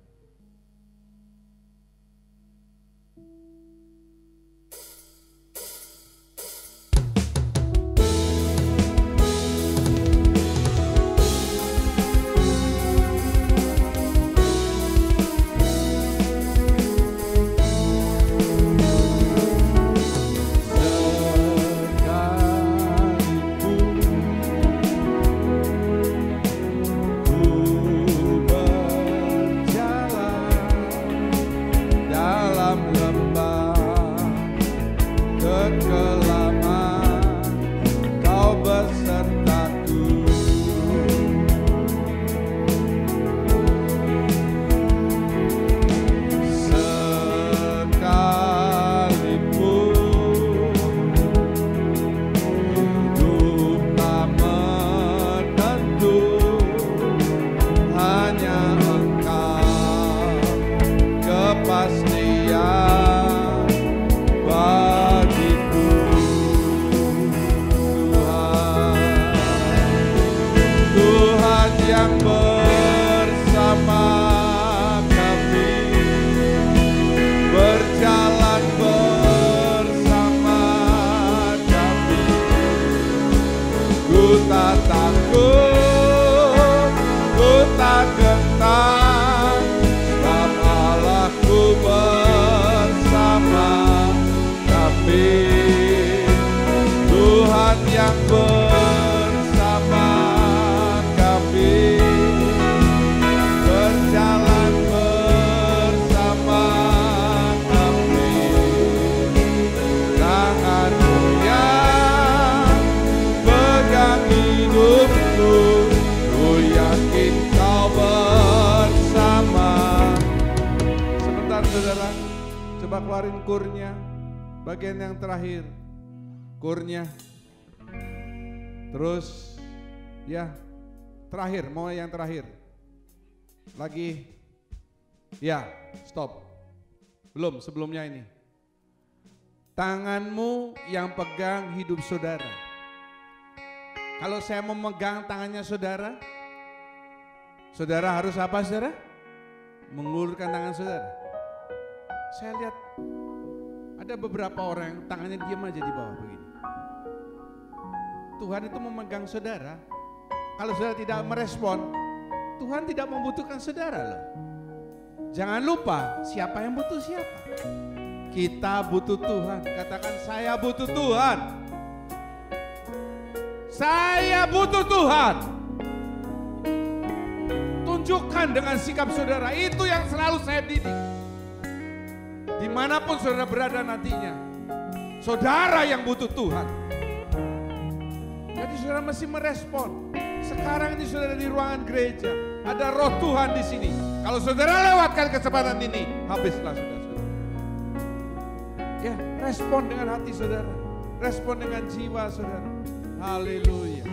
tak takut, ku tak gentar, sebab Allahku bersama kami. Tuhan yang bersama kami, berjalan bersama kami. Tangan-Mu yang pegang hidupku, ku yakin Kau bersama. Sebentar saudara, coba keluarin kurnya, bagian yang terakhir. Kurnya. Terus ya, terakhir, mau yang terakhir. Lagi. Ya, stop. Belum, sebelumnya ini. Tanganmu yang pegang hidup saudara. Kalau saya mau memegang tangannya saudara, saudara harus apa saudara? Mengulurkan tangan saudara. Saya lihat ada beberapa orang yang tangannya diam aja di bawah begini. Tuhan itu memegang saudara. Kalau saudara tidak merespon, Tuhan tidak membutuhkan saudara loh. Jangan lupa siapa yang butuh siapa. Kita butuh Tuhan. Katakan, saya butuh Tuhan. Saya butuh Tuhan. Tunjukkan dengan sikap saudara. Itu yang selalu saya didik. Dimanapun saudara berada nantinya, saudara yang butuh Tuhan. Jadi saudara mesti merespon. Sekarang ini saudara di ruangan gereja, ada roh Tuhan di sini. Kalau saudara lewatkan kesempatan ini, habislah saudara. Ya, respon dengan hati saudara, respon dengan jiwa saudara. Haleluya.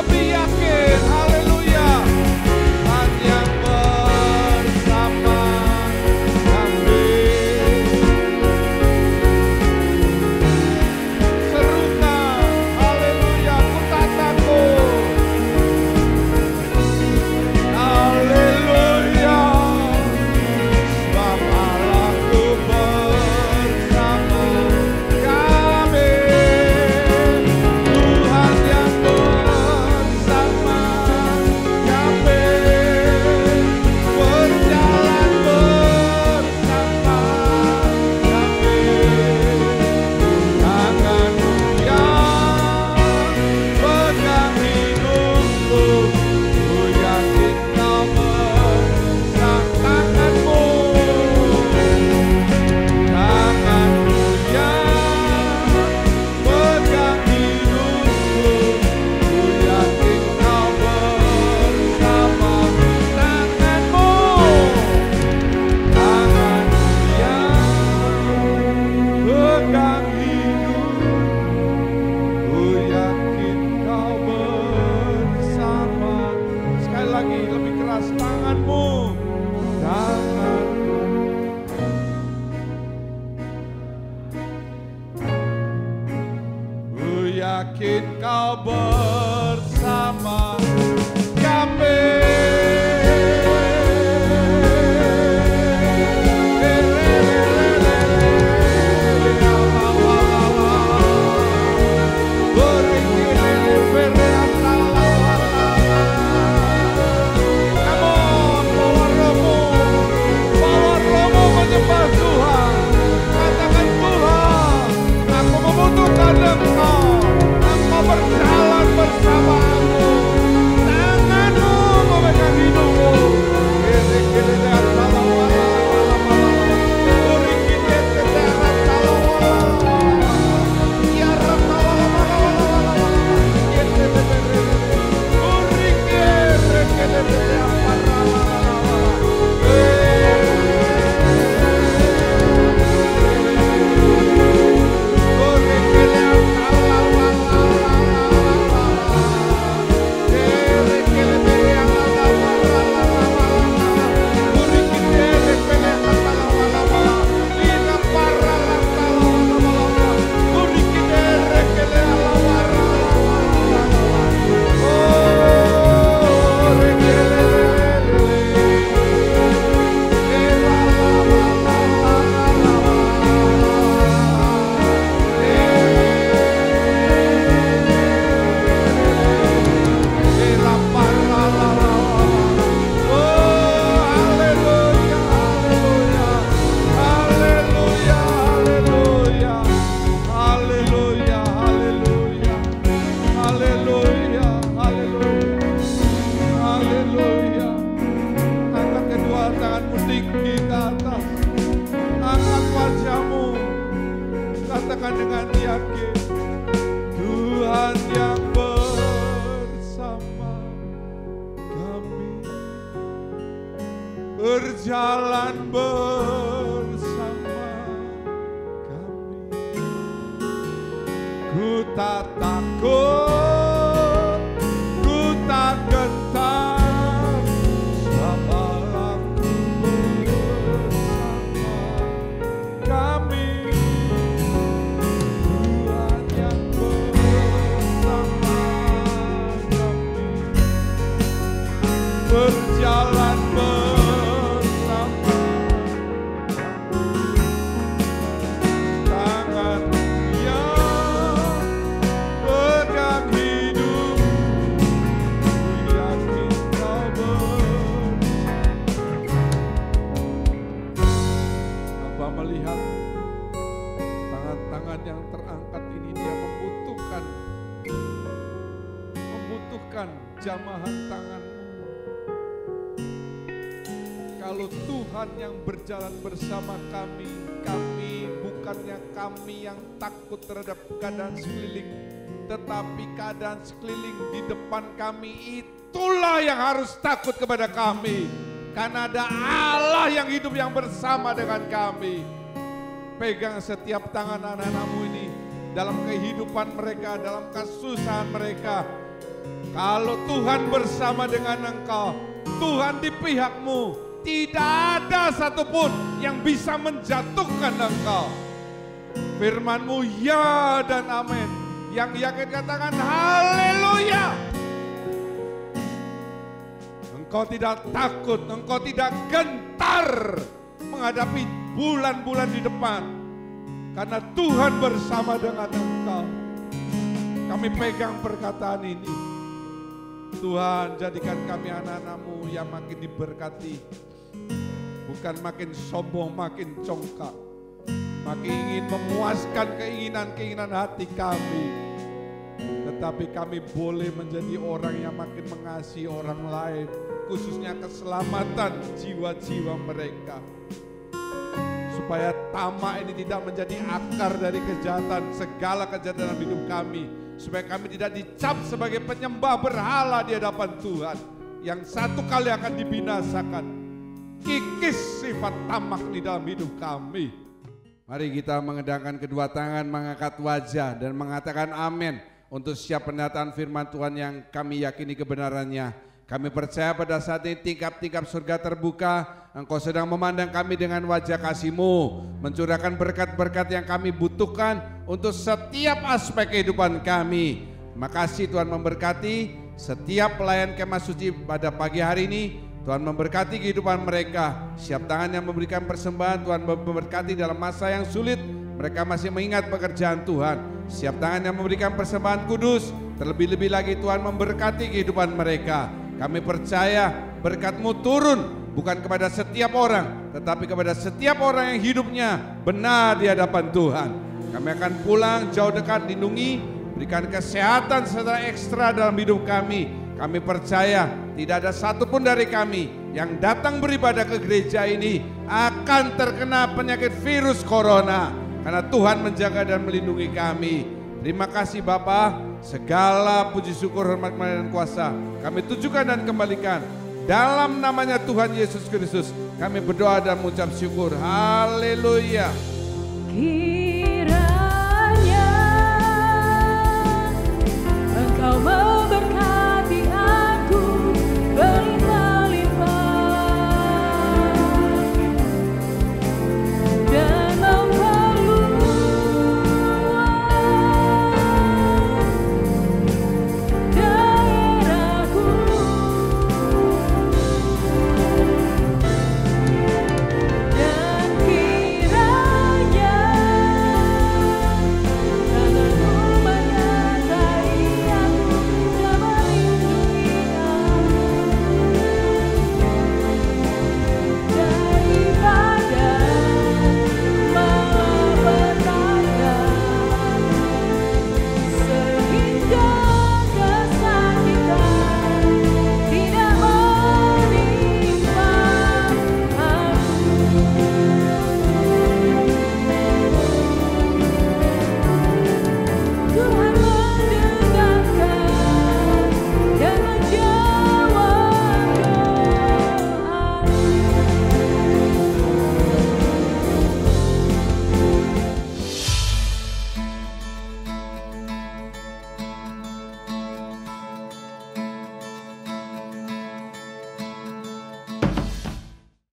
Lebih yakin, haleluya. Engkau bersama kami. Engkau berjalan bersama aku, tanganmu memegang hidupku. Katakan dengan yakin, Tuhan yang bersama kami, berjalan bersama kami. Ku tak takut, ku tak gentar, sabalah ku bersama kami. Berjalan bersama, tangan yang pegang hidup, yakin kau bersama. Apa melihat tangan-tangan yang terangkat ini, dia membutuhkan jamahan tanganmu. Kalau Tuhan yang berjalan bersama kami bukannya kami yang takut terhadap keadaan sekeliling, tetapi keadaan sekeliling di depan kami itulah yang harus takut kepada kami. Karena ada Allah yang hidup yang bersama dengan kami. Pegang setiap tangan anak-anakmu ini dalam kehidupan mereka, dalam kesusahan mereka. Kalau Tuhan bersama dengan engkau, Tuhan di pihakmu, tidak ada satupun yang bisa menjatuhkan engkau. Firman-Mu ya dan amin. Yang yakin katakan haleluya. Engkau tidak takut, engkau tidak gentar menghadapi bulan-bulan di depan. Karena Tuhan bersama dengan engkau. Kami pegang perkataan ini. Tuhan, jadikan kami anak-anak-Mu yang makin diberkati. Bukan makin sombong, makin congkak. Makin ingin memuaskan keinginan-keinginan hati kami. Tetapi kami boleh menjadi orang yang makin mengasihi orang lain. Khususnya keselamatan jiwa-jiwa mereka. Supaya tamak ini tidak menjadi akar dari kejahatan, segala kejahatan dalam hidup kami. Supaya kami tidak dicap sebagai penyembah berhala di hadapan Tuhan. Yang satu kali akan dibinasakan. Kikis sifat tamak di dalam hidup kami. Mari kita mengendangkan kedua tangan, mengangkat wajah dan mengatakan amin. Untuk setiap pendataan firman Tuhan yang kami yakini kebenarannya. Kami percaya pada saat ini tingkap-tingkap surga terbuka. Engkau sedang memandang kami dengan wajah kasih-Mu. Mencurahkan berkat-berkat yang kami butuhkan untuk setiap aspek kehidupan kami. Terima kasih Tuhan memberkati setiap pelayan Kemah Suci pada pagi hari ini. Tuhan memberkati kehidupan mereka. Siap tangan yang memberikan persembahan, Tuhan memberkati dalam masa yang sulit. Mereka masih mengingat pekerjaan Tuhan. Siap tangan yang memberikan persembahan kudus. Terlebih-lebih lagi Tuhan memberkati kehidupan mereka. Kami percaya berkat-Mu turun bukan kepada setiap orang, tetapi kepada setiap orang yang hidupnya benar di hadapan Tuhan. Kami akan pulang jauh dekat, lindungi, berikan kesehatan secara ekstra dalam hidup kami. Kami percaya tidak ada satupun dari kami yang datang beribadah ke gereja ini akan terkena penyakit virus corona, karena Tuhan menjaga dan melindungi kami. Terima kasih Bapa, segala puji syukur, hormat, kemuliaan dan kuasa kami tujukan dan kembalikan dalam namanya Tuhan Yesus Kristus. Kami berdoa dan mengucap syukur. Haleluya. Kiranya Engkau memberkati